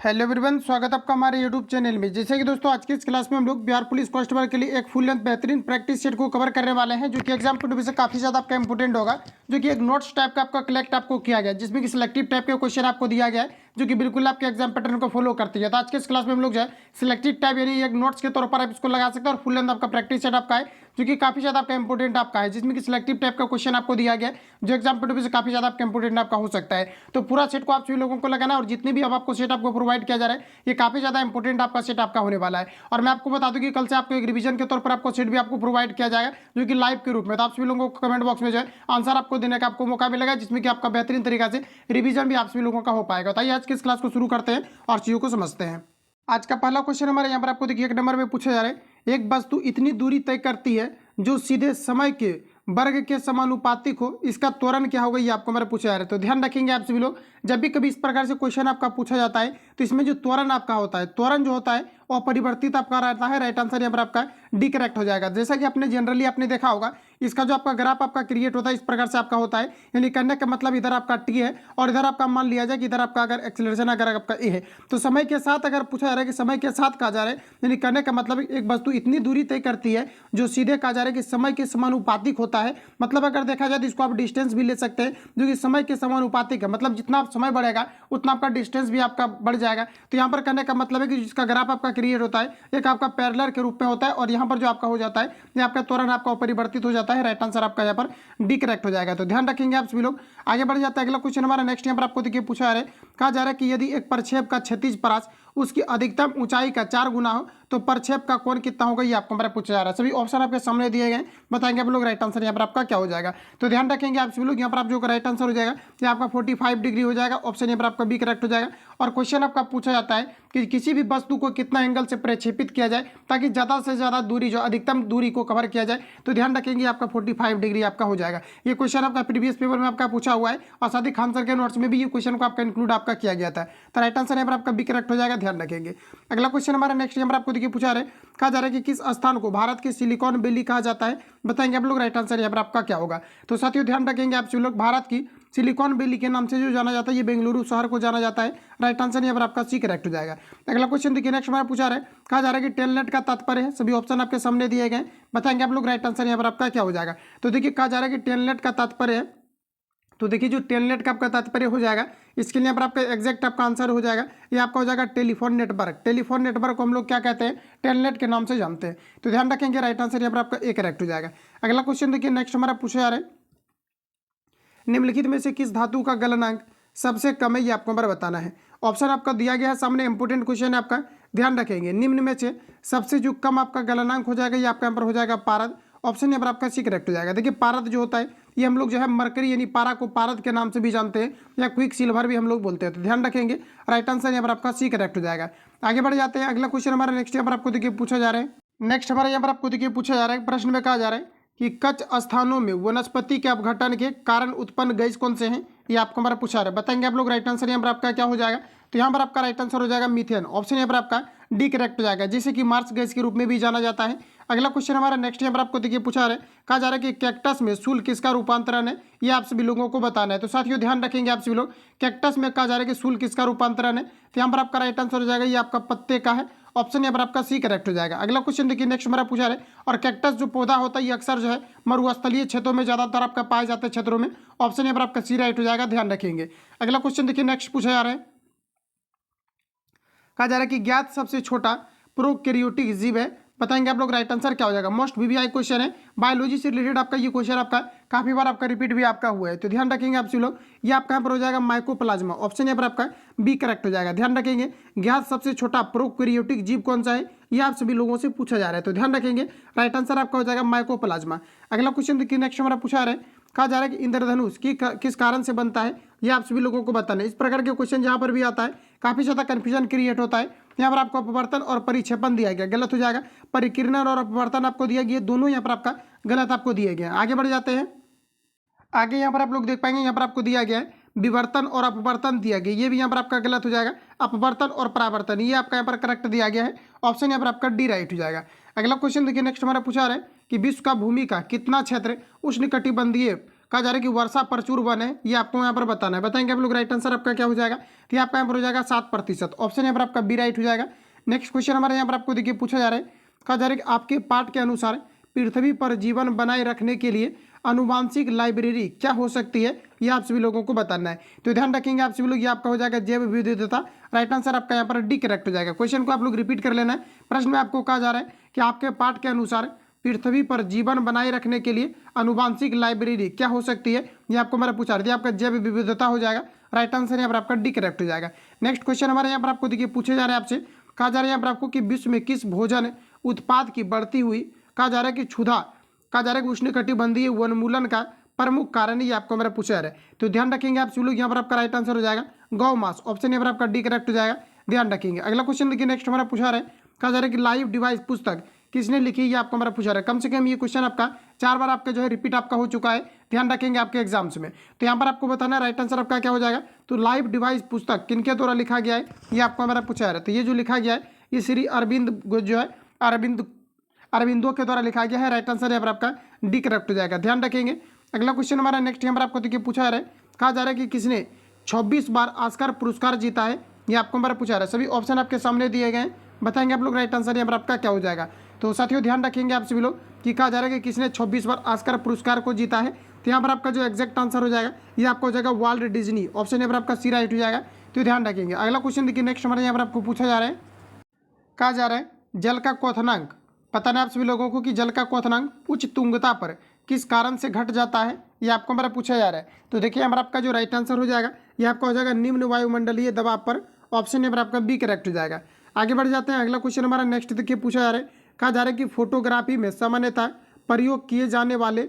Hello everyone, स्वागत है आपका हमारे यूट्यूब चैनल में। जैसे कि दोस्तों आज की इस क्लास में हम लोग बिहार पुलिस कांस्टेबल के लिए एक फुल लेंथ बेहतरीन प्रैक्टिस सेट को कवर करने वाले हैं, जो कि एग्जाम पॉइंट ऑफ व्यू से काफी ज्यादा आपका इंपोर्टेंट होगा। जो कि एक नोट्स टाइप का आपका कलेक्ट आपको किया गया है, जिसमें कि सिलेक्टिव टाइप के क्वेश्चन आपको दिया गया है, जो कि बिल्कुल आपके एग्जाम पैटर्न को फॉलो करती है। तो आज के इस क्लास में हम लोग जो है सिलेक्टिव टाइप यानी एक नोट्स के तौर पर आप इसको लगा सकते हैं, और फुल लेंथ आपका प्रैक्टिस सेट आपका है, जो कि काफी ज्यादा आपका इंपोर्टेंट आपका है, जिसमें कि सिलेक्टिव टाइप का क्वेश्चन आपको दिया गया है, जो एग्जाम पॉइंट ऑफ व्यू से काफी ज्यादा आपका इंपोर्टेंट आपका हो सकता है। तो पूरा सेट को आप सभी लोगों को लगाना, और जितने भी अब आपको सेट आपको प्रोवाइड किया जा रहा है, ये काफी ज्यादा इंपोर्टेंट आपका सेट आपका होने वाला है। और मैं आपको बता दूं कि कल से आपको एक रिवीजन के तौर पर आपको सेट भी आपको प्रोवाइड किया जाएगा, जो कि लाइव के रूप में। तो आप सभी लोगों को कमेंट बॉक्स में जो है आंसर आपको देने का आपको मौका मिलेगा, जिसमें कि आपका बेहतरीन तरीका से रिवीजन भी आप सभी लोगों का हो पाएगा। तो आइए आज की इस क्लास को शुरू करते हैं और चीजों को समझते हैं। आज का पहला क्वेश्चन हमारे यहाँ पर आपको देखिए 1 नंबर में पूछा जा रहा है, एक वस्तु इतनी दूरी तय करती है जो सीधे समय के वर्ग के समानुपातिक हो, इसका त्वरण क्या होगा, ये आपको हमारे पूछा जा रहा है। तो ध्यान रखेंगे आप सभी लोग, जब भी कभी इस प्रकार से क्वेश्चन आपका पूछा जाता है, तो इसमें जो त्वरण आपका होता है, त्वरण जो होता है वो परिवर्तित आपका रहता है। राइट आंसर यहाँ पर आपका डी करेक्ट हो जाएगा। जैसा कि आपने जनरली आपने देखा होगा, इसका जो आपका ग्राफ आपका क्रिएट होता है इस प्रकार से आपका होता है, यानी कहने का मतलब इधर आपका टी है और इधर आपका मान लिया जाए कि इधर आपका अगर एक्सेलरेशन अगर आपका ए है, तो समय के साथ अगर पूछा जा रहा है कि समय के साथ कहा जा रहा है, यानी कहने का मतलब एक वस्तु इतनी दूरी तय करती है जो सीधे कहा जा रहा है कि समय के समानुपातिक होता है। मतलब अगर देखा जाए तो इसको आप डिस्टेंस भी ले सकते हैं, जो कि समय के समानुपातिक है। मतलब जितना समय बढ़ेगा उतना आपका डिस्टेंस भी आपका बढ़ जाएगा। तो यहाँ पर कहने का मतलब है कि जिसका ग्राफ आपका क्रिएट होता है एक आपका पैरेलल के रूप में होता है, और यहाँ पर जो आपका हो जाता है ये आपका त्वरण आपका परिवर्तित हो जाता है। राइट आंसर आपका यहाँ पर डी करेक्ट हो जाएगा। तो ध्यान रखेंगे आप सभी लोग। आगे बढ़ जाता है अगला क्वेश्चन हमारा नेक्स्ट। यहाँ पर आपको देखिए पूछा जा रहा है, कहा जा रहा है कि यदि एक प्रक्षेप का क्षैतिज परास उसकी अधिकतम ऊंचाई का 4 गुना हो तो प्रक्षेप का कोण कितना होगा, ये आपको हमारा पूछा जा रहा है। सभी ऑप्शन आपके सामने दिए गए, बताएंगे आप लोग राइट आंसर यहाँ पर आपका क्या हो जाएगा। तो ध्यान रखेंगे आप सभी लोग, यहाँ पर आप जो राइट आंसर हो जाएगा ये आपका 45 डिग्री हो जाएगा। ऑप्शन यहाँ पर आपका बी करेक्ट हो जाएगा। और क्वेश्चन आपका पूछा जाता है कि किसी भी वस्तु को कितना एंगल से प्रक्षेपित किया जाए ताकि ज़्यादा से ज़्यादा दूरी जो अधिकतम दूरी को कवर किया जाए। तो ध्यान रखेंगे आपका 45 डिग्री आपका हो जाएगा। ये क्वेश्चन आपका प्रीवियस पेपर में आपका पूछा हुआ है, और साथ ही खान सर के नोट्स में भी ये क्वेश्चन को आपका इंक्लूड आपका किया गया था। तो राइट आंसर यहाँ पर आपका बी करेक्ट हो जाएगा। ध्यान रखेंगे। अगला क्वेश्चन हमारा नेक्स्ट यहाँ पर आपको देखिए पूछा रहे, कहा जा रहा है कि किस स्थान को भारत के सिलिकॉन वैली कहा जाता है, बताएंगे आप लोग राइट आंसर यहाँ पर आपका क्या होगा। तो साथियों ध्यान रखेंगे आप सभी लोग, भारत की सिलिकॉन वैली के नाम से जो जाना जाता है ये बेंगलुरु शहर को जाना जाता है। राइट आंसर यहाँ पर आपका सी करेक्ट हो जाएगा। अगला क्वेश्चन देखिए नेक्स्ट हमारा पूछा रहा है, कहा जा रहा है कि टेलनेट का तात्पर्य है, सभी ऑप्शन आपके सामने दिए गए, बताएंगे आप लोग राइट आंसर यहाँ पर आपका क्या हो जाएगा। तो देखिए कहा जा रहा है कि टेलनेट का तात्पर्य है, तो देखिए जो टेलनेट का आपका तात्पर्य हो जाएगा, इसके लिए यहाँ पर आपका एग्जैक्ट आपका आंसर हो जाएगा, ये आपका हो जाएगा टेलीफोन नेटवर्क। टेलीफोन नेटवर्क को हम लोग क्या कहते हैं, टेलनेट के नाम से जानते हैं। तो ध्यान रखेंगे राइट आंसर यहाँ पर आपका ए करेक्ट हो जाएगा। अगला क्वेश्चन देखिए नेक्स्ट हमारा पूछा जा रहा है, निम्नलिखित में से किस धातु का गलनांक सबसे कम है, ये आपको हमारा बताना है। ऑप्शन आपका दिया गया है सामने, इंपोर्टेंट क्वेश्चन है आपका, ध्यान रखेंगे। निम्न में से सबसे जो कम आपका गलनांक हो जाएगा ये आपका यहाँ पर हो जाएगा पारद। ऑप्शन यहाँ पर आपका सी करेक्ट हो जाएगा। देखिए पारद जो होता है ये हम लोग जो है मरकरी यानी पारा को पारद के नाम से भी जानते हैं, या क्विक सिल्वर भी हम लोग बोलते हैं। तो ध्यान रखेंगे राइट आंसर यहाँ पर आपका सी करेक्ट हो जाएगा। आगे बढ़ जाते हैं। अगला क्वेश्चन हमारा नेक्स्ट यहाँ पर आपको देखिए पूछा जा रहा है, नेक्स्ट हमारे यहाँ पर आपको देखिए पूछा जा रहा है, प्रश्न में कहा जा रहा है कि कच्छ स्थानों में वनस्पति के अपघटन के कारण उत्पन्न गैस कौन से हैं, ये आपको हमारा पूछा रहा है, बताएंगे आप लोग राइट आंसर यहाँ पर आपका क्या हो जाएगा। तो यहाँ पर आपका राइट आंसर हो जाएगा मीथेन। ऑप्शन यहाँ पर आपका डी करेक्ट हो जाएगा, जिसे कि मार्स गैस के रूप में भी जाना जाता है। अगला क्वेश्चन हमारा नेक्स्ट यहाँ पर आपको देखिए पूछा रहा है, कहा जा रहा है कि कैक्टस में शूल किसका रूपांतरण है, ये आप सभी लोगों को बताना है। तो साथियों ध्यान रखेंगे आप सभी लोग, कैक्टस में कहा जा रहा है कि शूल किसका रूपांतरण है, तो यहाँ पर आपका राइट आंसर हो जाएगा ये आपका पत्ते का है। ऑप्शन यहाँ पर आपका सी करेक्ट हो जाएगा। अगला क्वेश्चन देखिए नेक्स्ट हमारा पूछा रहा है, और कैक्टस जो पौधा होता है ये अक्सर जो है मरुस्थलीय क्षेत्रों में ज्यादातर आपका पाए जाते हैं क्षेत्रों में। ऑप्शन यहाँ पर आपका सी राइट हो जाएगा। ध्यान रखेंगे। अगला क्वेश्चन देखिए नेक्स्ट पूछा जा रहा है, कहा जा रहा है कि ज्ञात सबसे छोटा प्रोकैरियोटिक जीव है, बताएंगे आप लोग राइट आंसर क्या हो जाएगा। मोस्ट वीवीआई क्वेश्चन है, बायोलॉजी से रिलेटेड आपका ये क्वेश्चन आपका काफी बार आपका रिपीट भी आपका हुआ है। तो ध्यान रखेंगे आप सभी लोग, ये आपका यहाँ पर हो जाएगा माइकोप्लाज्मा। ऑप्शन यहाँ पर आपका बी करेक्ट हो जाएगा। ध्यान रखेंगे ज्ञात सबसे छोटा प्रोकैरियोटिक जीव कौन सा है, ये आप सभी लोगों से पूछा जा रहा है। तो ध्यान रखेंगे राइट आंसर आपका हो जाएगा माइकोप्लाज्मा। अगला क्वेश्चन देखिए नेक्स्ट हमारा पूछा रहा है, कहा जा रहा है कि इंद्रधनुष किस कारण से बनता है, ये आप सभी लोगों को बताना है। इस प्रकार के क्वेश्चन जहाँ पर भी आता है काफी ज्यादा कंफ्यूजन क्रिएट होता है। यहाँ पर आपको अपवर्तन और परिक्षेपण दिया गया, गलत हो जाएगा। परिकिरण और अपवर्तन आपको दिया गया, दोनों यहाँ पर आपका गलत आपको दिए गए। आगे बढ़ जाते हैं। आगे यहाँ पर आप लोग देख पाएंगे यहाँ पर आपको दिया गया है विवर्तन और अपवर्तन दिया गया, ये भी यहाँ पर आपका गलत हो जाएगा। अपवर्तन और परावर्तन ये आपका यहाँ पर करेक्ट दिया गया है। ऑप्शन यहाँ पर आपका डी राइट हो जाएगा। अगला क्वेश्चन देखिए नेक्स्ट हमारा पूछा रहा है कि विश्व का भूमि का कितना क्षेत्र उष्णकटिबंधीय कहा जा रहा है कि वर्षा प्रचुर वन है, ये आपको यहाँ पर बताना है। बताएंगे आप लोग, राइट आंसर आपका क्या हो जाएगा, तो आपका यहाँ पर हो जाएगा 7%। ऑप्शन यहाँ पर आपका बी राइट हो जाएगा। नेक्स्ट क्वेश्चन हमारे यहाँ पर आपको देखिए पूछा जा रहा है, कहा जा रहा है कि आपके पाठ के अनुसार पृथ्वी पर जीवन बनाए रखने के लिए आनुवांशिक लाइब्रेरी क्या हो सकती है, ये आप सभी लोगों को बताना है। तो ध्यान रखेंगे आप सभी लोग, ये आपका हो जाएगा जैव विविधता। राइट आंसर आपका यहाँ पर डी करेक्ट हो जाएगा। क्वेश्चन को आप लोग रिपीट कर लेना है। प्रश्न में आपको कहा जा रहा है कि आपके पाठ के अनुसार पृथ्वी पर जीवन बनाए रखने के लिए आनुवांशिक लाइब्रेरी क्या हो सकती है, ये आपको मेरा पूछा रहा है। आपका जैव विविधता हो जाएगा। राइट आंसर यहाँ पर आपका डी करेक्ट हो जाएगा। नेक्स्ट क्वेश्चन हमारे यहाँ पर आपको देखिए पूछे जा रहे हैं आपसे, कहा जा रहा है यहाँ पर आपको कि विश्व में किस भोजन उत्पाद की बढ़ती हुई, कहा जा रहा है कि क्षुधा, कहा जा रहा है कि उष्णकटिबंधीय वनमूलन का प्रमुख कारण, ये आपको मेरा पूछा जा रहा है। तो ध्यान रखेंगे आप सभी लोग, यहाँ पर आपका राइट आंसर हो जाएगा गौ मांस। ऑप्शन यहाँ पर आपका डी करेक्ट हो जाएगा। ध्यान रखेंगे। अगला क्वेश्चन देखिए, नेक्स्ट हमारा पूछा रहा है, कहा जा रहा है कि लाइव डिवाइस पुस्तक किसने लिखी, ये आपको हमारा पूछा रहा है। कम से कम ये क्वेश्चन आपका 4 बार आपका जो है रिपीट आपका हो चुका है। ध्यान रखेंगे आपके एग्जाम्स में। तो यहाँ पर आपको बताना है राइट आंसर आपका क्या हो जाएगा। तो लाइव डिवाइस पुस्तक किनके द्वारा लिखा गया है, ये आपको हमारा पूछा जा रहा है। तो ये जो लिखा गया है ये श्री अरविंद जो है अरविंदो के द्वारा लिखा गया है। राइट आंसर यहाँ पर आपका डी करेक्ट हो जाएगा। ध्यान रखेंगे। अगला क्वेश्चन हमारा नेक्स्ट यहाँ पर आपको देखिए पूछा जा रहा है, कहा जा रहा है कि किसने 26 बार ऑस्कर पुरस्कार जीता है, ये आपको हमारा पूछा रहा है। सभी ऑप्शन आपके सामने दिए गए हैं। बताएंगे आप लोग राइट आंसर यहाँ पर आपका क्या हो जाएगा। तो साथियों ध्यान रखेंगे आप सभी लोग कि कहा जा रहा है कि किसने 26 बार ऑस्कर पुरस्कार को जीता है। तो यहाँ पर आपका जो एग्जैक्ट आंसर हो जाएगा ये आपको हो जाएगा वाल्ट डिज्नी। ऑप्शन यहाँ पर आपका सी राइट हो जाएगा। तो ध्यान रखेंगे। अगला क्वेश्चन देखिए, नेक्स्ट हमारे यहाँ पर आपको पूछा जा रहा है, कहा जा रहा है जल का क्वथनांक, पता नहीं आप सभी लोगों को कि जल का क्वथनांक उच्च तुंगता पर किस कारण से घट जाता है, ये आपको हमारा पूछा जा रहा है। तो देखिए हमारा आपका जो राइट आंसर हो जाएगा ये आपका हो जाएगा निम्न वायुमंडलीय दबाव पर। ऑप्शन यहाँ पर आपका बी करेक्ट हो जाएगा। आगे बढ़ जाते हैं। अगला क्वेश्चन हमारा नेक्स्ट देखिए पूछा जा रहा है, कहा जा रहा है कि फोटोग्राफी में सामान्यतः प्रयोग किए जाने वाले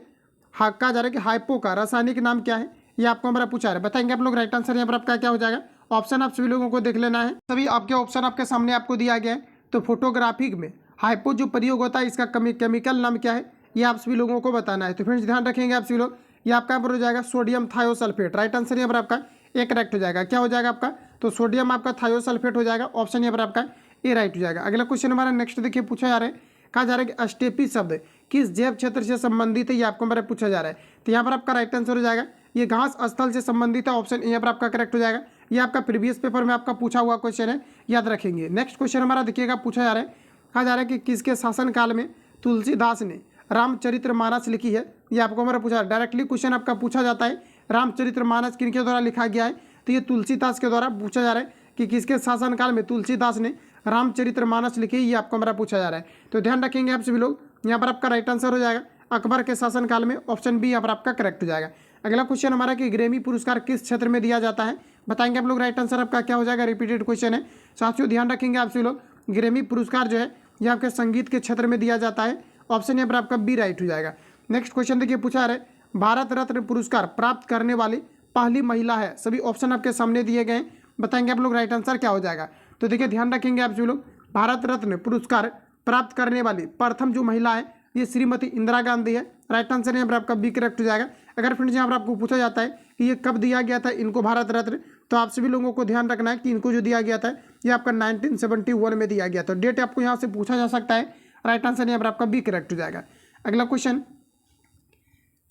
कहा जा रहा है कि हाइपो का रासायनिक नाम क्या है, ये आपको हमारा पूछा है। बताएंगे आप लोग राइट आंसर यहाँ पर आपका क्या हो जाएगा। ऑप्शन आप सभी लोगों को देख लेना है। सभी आपके ऑप्शन आपके सामने आपको दिया गया है। तो फोटोग्राफी में हाइपो जो प्रयोग होता है इसका केमिकल नाम क्या है, ये आप सभी लोगों को बताना है। तो फ्रेंड्स ध्यान रखेंगे आप सभी लोग, ये आपका यहाँ पर हो जाएगा सोडियम थायोसल्फेट। राइट आंसर यहाँ पर आपका ए करेक्ट हो जाएगा। क्या हो जाएगा आपका, तो सोडियम आपका थायोसल्फेट हो जाएगा। ऑप्शन यहाँ पर आपका ए राइट हो जाएगा। अगला क्वेश्चन हमारा नेक्स्ट देखिए पूछा जा रहा है, कहा जा रहा है कि अस्टेपी शब्द किस जैव क्षेत्र से संबंधित है, ये आपको हमारा पूछा जा रहा है। तो यहाँ पर आपका राइट आंसर हो जाएगा ये घास स्थल से संबंधित है। ऑप्शन यहाँ पर आपका करेक्ट हो जाएगा। ये आपका प्रीवियस पेपर में आपका पूछा हुआ क्वेश्चन है, याद रखेंगे। नेक्स्ट क्वेश्चन हमारा देखिएगा पूछा जा रहा है, कहा जा रहा है कि किसके शासनकाल में तुलसीदास ने रामचरितमानस लिखी है, ये आपको हमारा पूछा डायरेक्टली क्वेश्चन आपका पूछा जाता है। रामचरितमानस किनके द्वारा लिखा गया है, तो ये तुलसीदास के द्वारा पूछा जा रहा है कि किसके शासनकाल में तुलसीदास ने रामचरितमानस लिखी, ये आपको हमारा पूछा जा रहा है। तो ध्यान रखेंगे आप सभी लोग, यहाँ पर आपका राइट आंसर हो जाएगा अकबर के शासनकाल में। ऑप्शन बी यहाँ पर आपका करेक्ट हो जाएगा। अगला क्वेश्चन हमारा कि ग्रैमी पुरस्कार किस क्षेत्र में दिया जाता है, बताएंगे आप लोग राइट आंसर आपका क्या हो जाएगा। रिपीटेड क्वेश्चन है साथियों, ध्यान रखेंगे आप सभी लोग। ग्रैमी पुरस्कार जो है ये आपके संगीत के क्षेत्र में दिया जाता है। ऑप्शन यहाँ पर आपका बी राइट हो जाएगा। नेक्स्ट क्वेश्चन देखिए पूछा जा रहा है, भारत रत्न पुरस्कार प्राप्त करने वाली पहली महिला है। सभी ऑप्शन आपके सामने दिए गए हैं। बताएंगे आप लोग राइट आंसर क्या हो जाएगा। तो देखिए ध्यान रखेंगे आप सभी लोग, भारत रत्न पुरस्कार प्राप्त करने वाली प्रथम जो महिला है ये श्रीमती इंदिरा गांधी है। राइट आंसर यहाँ पर आपका बी करेक्ट हो जाएगा। अगर फ्रेंड्स यहाँ पर आपको पूछा जाता है कि ये कब दिया गया था इनको भारत रत्न, तो आप सभी लोगों को ध्यान रखना है कि इनको जो दिया गया था ये आपका 1971 में दिया गया। तो डेट आपको यहाँ से पूछा जा सकता है। राइट आंसर यहाँ पर आपका बी करेक्ट हो जाएगा। अगला क्वेश्चन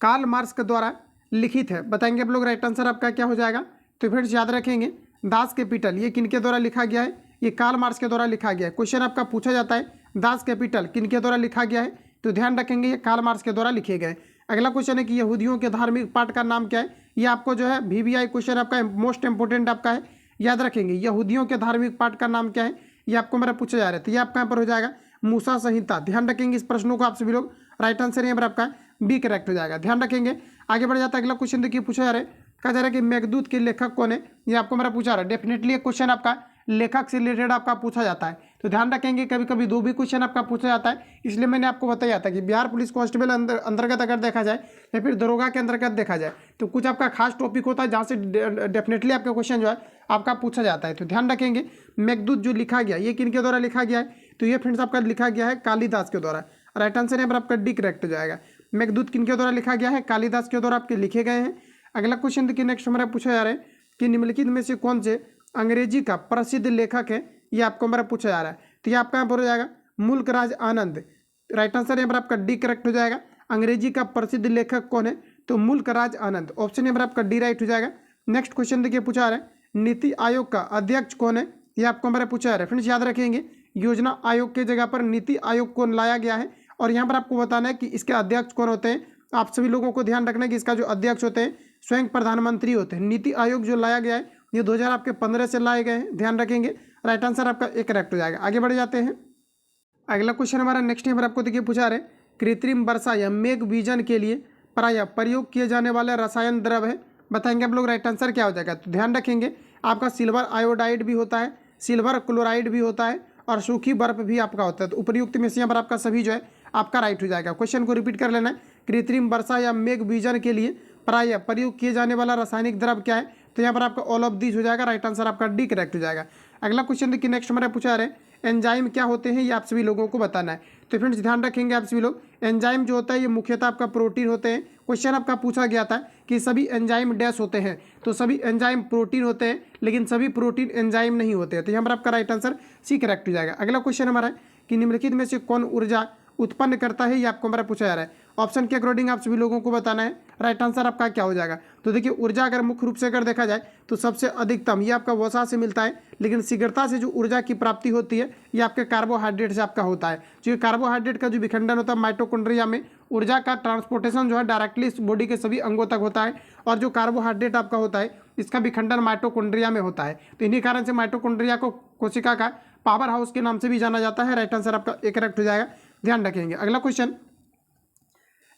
कार्ल मार्क्स के द्वारा लिखित है, बताएंगे आप लोग राइट आंसर आपका क्या हो जाएगा। तो फ्रेंड्स याद रखेंगे दास कैपिटल ये किनके द्वारा लिखा गया है, ये कार्ल मार्क्स के द्वारा लिखा गया है। क्वेश्चन आपका पूछा जाता है दास कैपिटल किनके द्वारा लिखा गया है, तो ध्यान रखेंगे ये कार्ल मार्क्स के द्वारा लिखे गए। अगला क्वेश्चन है कि यहूदियों के धार्मिक पाठ का नाम क्या है, ये आपको जो है VVI क्वेश्चन आपका मोस्ट इंपोर्टेंट आपका है, याद रखेंगे यहूदियों के धार्मिक पाठ का नाम क्या है, ये आपको मेरा पूछा जा रहा है। तो ये आपका यहाँ पर हो जाएगा मूसा संहिता। ध्यान रखेंगे इस प्रश्नों को आप सभी लोग। राइट आंसर यहाँ पर आपका बी करेक्ट हो जाएगा। ध्यान रखेंगे। आगे बढ़ जाता है। अगला क्वेश्चन देखिए पूछा जा रहा है, कहा जा रहा है कि मेघदूत के लेखक कौन है, ये आपको मेरा पूछा रहा है। डेफिनेटली एक क्वेश्चन आपका लेखक से रिलेटेड आपका पूछा जाता है। तो ध्यान रखेंगे कभी कभी दो भी क्वेश्चन आपका पूछा जाता है, इसलिए मैंने आपको बताया था कि बिहार पुलिस कांस्टेबल अंतर्गत अगर देखा जाए या फिर दरोगा के अंतर्गत देखा जाए तो कुछ आपका खास टॉपिक होता है जहाँ से डेफिनेटली आपका क्वेश्चन जो है आपका पूछा जाता है। तो ध्यान रखेंगे मेघदूत जो लिखा गया ये किनके द्वारा लिखा गया है, तो ये फ्रेंड्स आपका लिखा गया है कालिदास के द्वारा। राइट आंसर यहाँ पर आपका डी करेक्ट हो जाएगा। मेघदूत किनके द्वारा लिखा गया है, कालिदास के द्वारा आपके लिखे गए हैं। अगला क्वेश्चन देखिए नेक्स्ट हमारा पूछा जा रहा है कि निम्नलिखित में से कौन से अंग्रेजी का प्रसिद्ध लेखक है, ये आपको हमारा पूछा जा रहा है। तो ये आपका यहाँ पर हो जाएगा मुल्कराज आनंद। राइट आंसर यहाँ पर आपका डी करेक्ट हो जाएगा। अंग्रेजी का प्रसिद्ध लेखक कौन है, तो मुल्क राज आनंद, ऑप्शन नंबर आपका डी राइट हो जाएगा। नेक्स्ट क्वेश्चन देखिए पूछा रहा है नीति आयोग का अध्यक्ष कौन है, ये आपको हमारा पूछा रहा है। फ्रेंड्स याद रखेंगे योजना आयोग की जगह पर नीति आयोग को लाया गया है और यहाँ पर आपको बताना है कि इसके अध्यक्ष कौन होते हैं। आप सभी लोगों को ध्यान रखना है कि इसका जो अध्यक्ष होते हैं स्वयं प्रधानमंत्री होते हैं। नीति आयोग जो लाया गया है ये 2015 से लाए गए हैं, ध्यान रखेंगे। राइट आंसर आपका एक करेक्ट हो जाएगा। आगे बढ़ जाते हैं। अगला क्वेश्चन हमारा नेक्स्ट नंबर आपको देखिए पूछा रहे कृत्रिम वर्षा या मेघ बीजन के लिए प्रायः प्रयोग किए जाने वाला रसायन द्रव है, बताएंगे आप लोग। राइट आंसर क्या हो जाएगा, तो ध्यान रखेंगे आपका सिल्वर आयोडाइड भी होता है, सिल्वर क्लोराइड भी होता है और सूखी बर्फ भी आपका होता है। तो उपयुक्त में से यहाँ पर आपका सभी जो है आपका राइट हो जाएगा। क्वेश्चन को रिपीट कर लेना है, कृत्रिम वर्षा या मेघ बीजन के लिए प्रायः प्रयोग किए जाने वाला रासायनिक द्रव क्या है, तो यहाँ पर आपका ऑल ऑफ दीज हो जाएगा। राइट आंसर आपका डी करेक्ट हो जाएगा। अगला क्वेश्चन देखिए नेक्स्ट हमारा पूछा रहे एंजाइम क्या होते हैं, ये आप सभी लोगों को बताना है। तो फ्रेंड्स ध्यान रखेंगे आप सभी लोग, एंजाइम जो होता है ये मुख्यतः आपका प्रोटीन होते हैं। क्वेश्चन आपका पूछा गया था कि सभी एंजाइम डैश होते हैं, तो सभी एंजाइम प्रोटीन होते हैं लेकिन सभी प्रोटीन एंजाइम नहीं होते हैं। तो यहाँ पर आपका राइट आंसर सी करेक्ट हो जाएगा। अगला क्वेश्चन हमारा है कि निम्नलिखित में से कौन ऊर्जा उत्पन्न करता है, ये आपको हमारा पूछा जा रहा है। ऑप्शन के अकॉर्डिंग आप सभी लोगों को बताना है। राइट आंसर आपका क्या हो जाएगा, तो देखिए ऊर्जा अगर मुख्य रूप से अगर देखा जाए तो सबसे अधिकतम ये आपका वसा से मिलता है, लेकिन शीघ्रता से जो ऊर्जा की प्राप्ति होती है ये आपके कार्बोहाइड्रेट से आपका होता है। जो ये कार्बोहाइड्रेट का जो विखंडन होता है माइटोकॉन्ड्रिया में, ऊर्जा का ट्रांसपोर्टेशन जो है डायरेक्टली इस बॉडी के सभी अंगों तक होता है और जो कार्बोहाइड्रेट आपका होता है इसका विखंडन माइटोकॉन्ड्रिया में होता है। तो इन्हीं कारण से माइटोकॉन्ड्रिया को कोशिका का पावर हाउस के नाम से भी जाना जाता है। राइट आंसर आपका एक करेक्ट हो जाएगा, ध्यान रखेंगे। अगला क्वेश्चन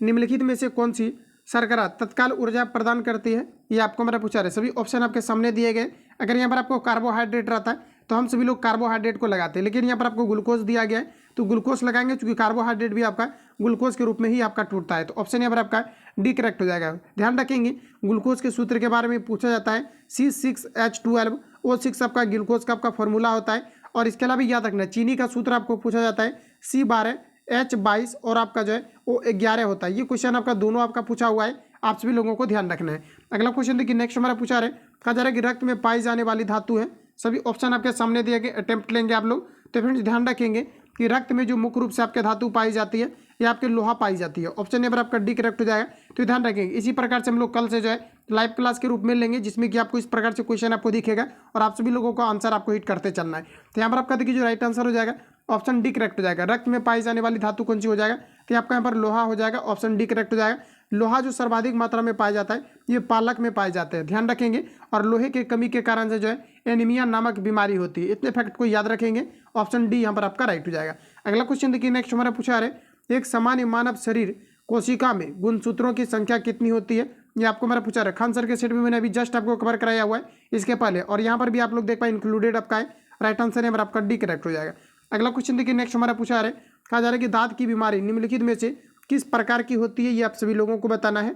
निम्नलिखित में से कौन सी शर्करा तत्काल ऊर्जा प्रदान करती है, ये आपको हमारा पूछा रहे। सभी ऑप्शन आपके सामने दिए गए। अगर यहाँ पर आपको कार्बोहाइड्रेट रहता है तो हम सभी लोग कार्बोहाइड्रेट को लगाते हैं, लेकिन यहाँ पर आपको ग्लूकोज दिया गया है तो ग्लूकोज लगाएंगे क्योंकि कार्बोहाइड्रेट भी आपका ग्लूकोज के रूप में ही आपका टूटता है। तो ऑप्शन यहाँ पर आपका डी करेक्ट हो जाएगा। ध्यान रखेंगे ग्लूकोज के सूत्र के बारे में पूछा जाता है C6H12O6 आपका ग्लूकोज का आपका फॉर्मूला होता है। और इसके अलावा याद रखना चीनी का सूत्र आपको पूछा जाता है C12H22 और आपका जो है O11 होता है। ये क्वेश्चन आपका दोनों आपका पूछा हुआ है, आप सभी लोगों को ध्यान रखना है। अगला क्वेश्चन देखिए नेक्स्ट हमारा पूछा रहे कहा जा रहा है कि रक्त में पाई जाने वाली धातु है। सभी ऑप्शन आपके सामने दिए गए, अटेम्प्ट लेंगे आप लोग। तो फ्रेंड्स ध्यान रखेंगे कि रक्त में जो मुख्य रूप से आपके धातु पाई जाती है ये आपके लोहा पाई जाती है। ऑप्शन नंबर आपका डी करेक्ट हो जाएगा। तो ध्यान रखेंगे इसी प्रकार से हम लोग कल से जो है लाइव क्लास के रूप में लेंगे, जिसमें कि आपको इस प्रकार से क्वेश्चन आपको दिखेगा और आप सभी लोगों का आंसर आपको हिट करते चलना है। तो यहाँ पर आपका देखिए जो राइट आंसर हो जाएगा ऑप्शन डी करेक्ट हो जाएगा। रक्त में पाई जाने वाली धातु कौन सी हो जाएगा, तो आपका यहाँ पर लोहा हो जाएगा। ऑप्शन डी करेक्ट हो जाएगा। लोहा जो सर्वाधिक मात्रा में पाया जाता है ये पालक में पाए जाते हैं, ध्यान रखेंगे। और लोहे की कमी के कारण से जो है एनीमिया नामक बीमारी होती है। इतने फैक्ट को याद रखेंगे। ऑप्शन डी यहाँ पर आपका राइट हो जाएगा। अगला क्वेश्चन देखिए नेक्स्ट हमारा पूछा रहे एक सामान्य मानव शरीर कोशिका में गुणसूत्रों की संख्या कितनी होती है, ये आपको हमारा पूछा रहा है। खान सर के सेट में मैंने अभी जस्ट आपको कवर कराया हुआ है इसके पहले, और यहाँ पर भी आप लोग देख पाए इंक्लूडेड आपका है। राइट आंसर यहाँ पर आपका डी करेक्ट हो जाएगा। अगला क्वेश्चन देखिए नेक्स्ट हमारा पूछा रहे कहा जा रहा है कि दांत की बीमारी निम्नलिखित में से किस प्रकार की होती है, ये आप सभी लोगों को बताना है।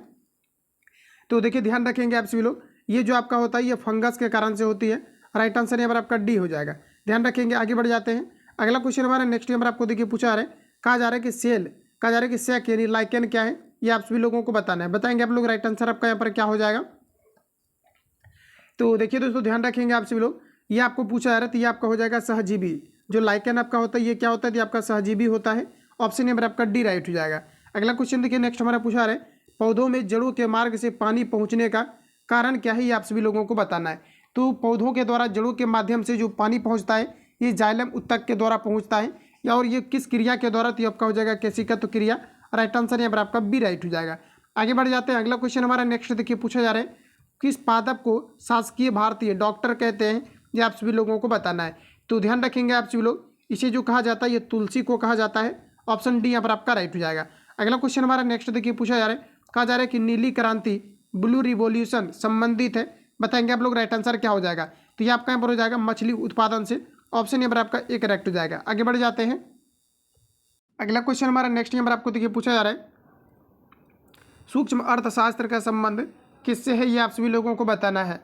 तो देखिए ध्यान रखेंगे आप सभी लोग, ये जो आपका होता है ये फंगस के कारण से होती है। राइट आंसर यहाँ पर आपका डी हो जाएगा, ध्यान रखेंगे। आगे बढ़ जाते हैं। अगला क्वेश्चन हमारा नेक्स्ट नंबर आपको देखिए पूछा रहे कहा जा रहा है कि सेल कहा जा रहा है कि सैक यानी लाइकेन क्या है, ये आप सभी लोगों को बताना है। बताएंगे आप लोग। राइट आंसर आपका यहाँ पर क्या हो जाएगा, तो देखिए दोस्तों ध्यान रखेंगे आप सभी लोग, ये आपको पूछा जा रहा है तो ये आपका हो जाएगा सहजीवी। जो लाइकेन आपका होता है ये क्या होता है, ये आपका सहजीवी होता है। ऑप्शन नंबर आपका डी राइट हो जाएगा। अगला क्वेश्चन देखिए नेक्स्ट हमारा पूछा रहे पौधों में जड़ों के मार्ग से पानी पहुंचने का कारण क्या है, ये आप सभी लोगों को बताना है। तो पौधों के द्वारा जड़ों के माध्यम से जो पानी पहुंचता है ये जाइलम उत्तक के द्वारा पहुंचता है, या और ये किस क्रिया के द्वारा, तो आपका हो जाएगा केशिका क्रिया। राइट आंसर यहाँ पर आपका बी राइट हो जाएगा। आगे बढ़ जाते हैं। अगला क्वेश्चन हमारा नेक्स्ट देखिए पूछा जा रहा है किस पादप को शासकीय भारतीय डॉक्टर कहते हैं, ये आप सभी लोगों को बताना है। तो ध्यान रखेंगे आप सभी लोग, इसे जो कहा जाता है ये तुलसी को कहा जाता है। ऑप्शन डी यहाँ पर आपका राइट हो जाएगा। अगला क्वेश्चन हमारा नेक्स्ट देखिए पूछा जा रहा है कहा जा रहा है कि नीली क्रांति ब्लू रिवॉल्यूशन संबंधित है, बताएंगे आप लोग। राइट आंसर क्या हो जाएगा, तो ये आपका यहाँ पर हो जाएगा मछली उत्पादन से। ऑप्शन यहाँ पर आपका एक करेक्ट हो जाएगा। आगे बढ़ जाते हैं। अगला क्वेश्चन हमारा नेक्स्ट यहाँ पर आपको देखिए पूछा जा रहा है सूक्ष्म अर्थशास्त्र का संबंध किससे है, ये आप सभी लोगों को बताना है।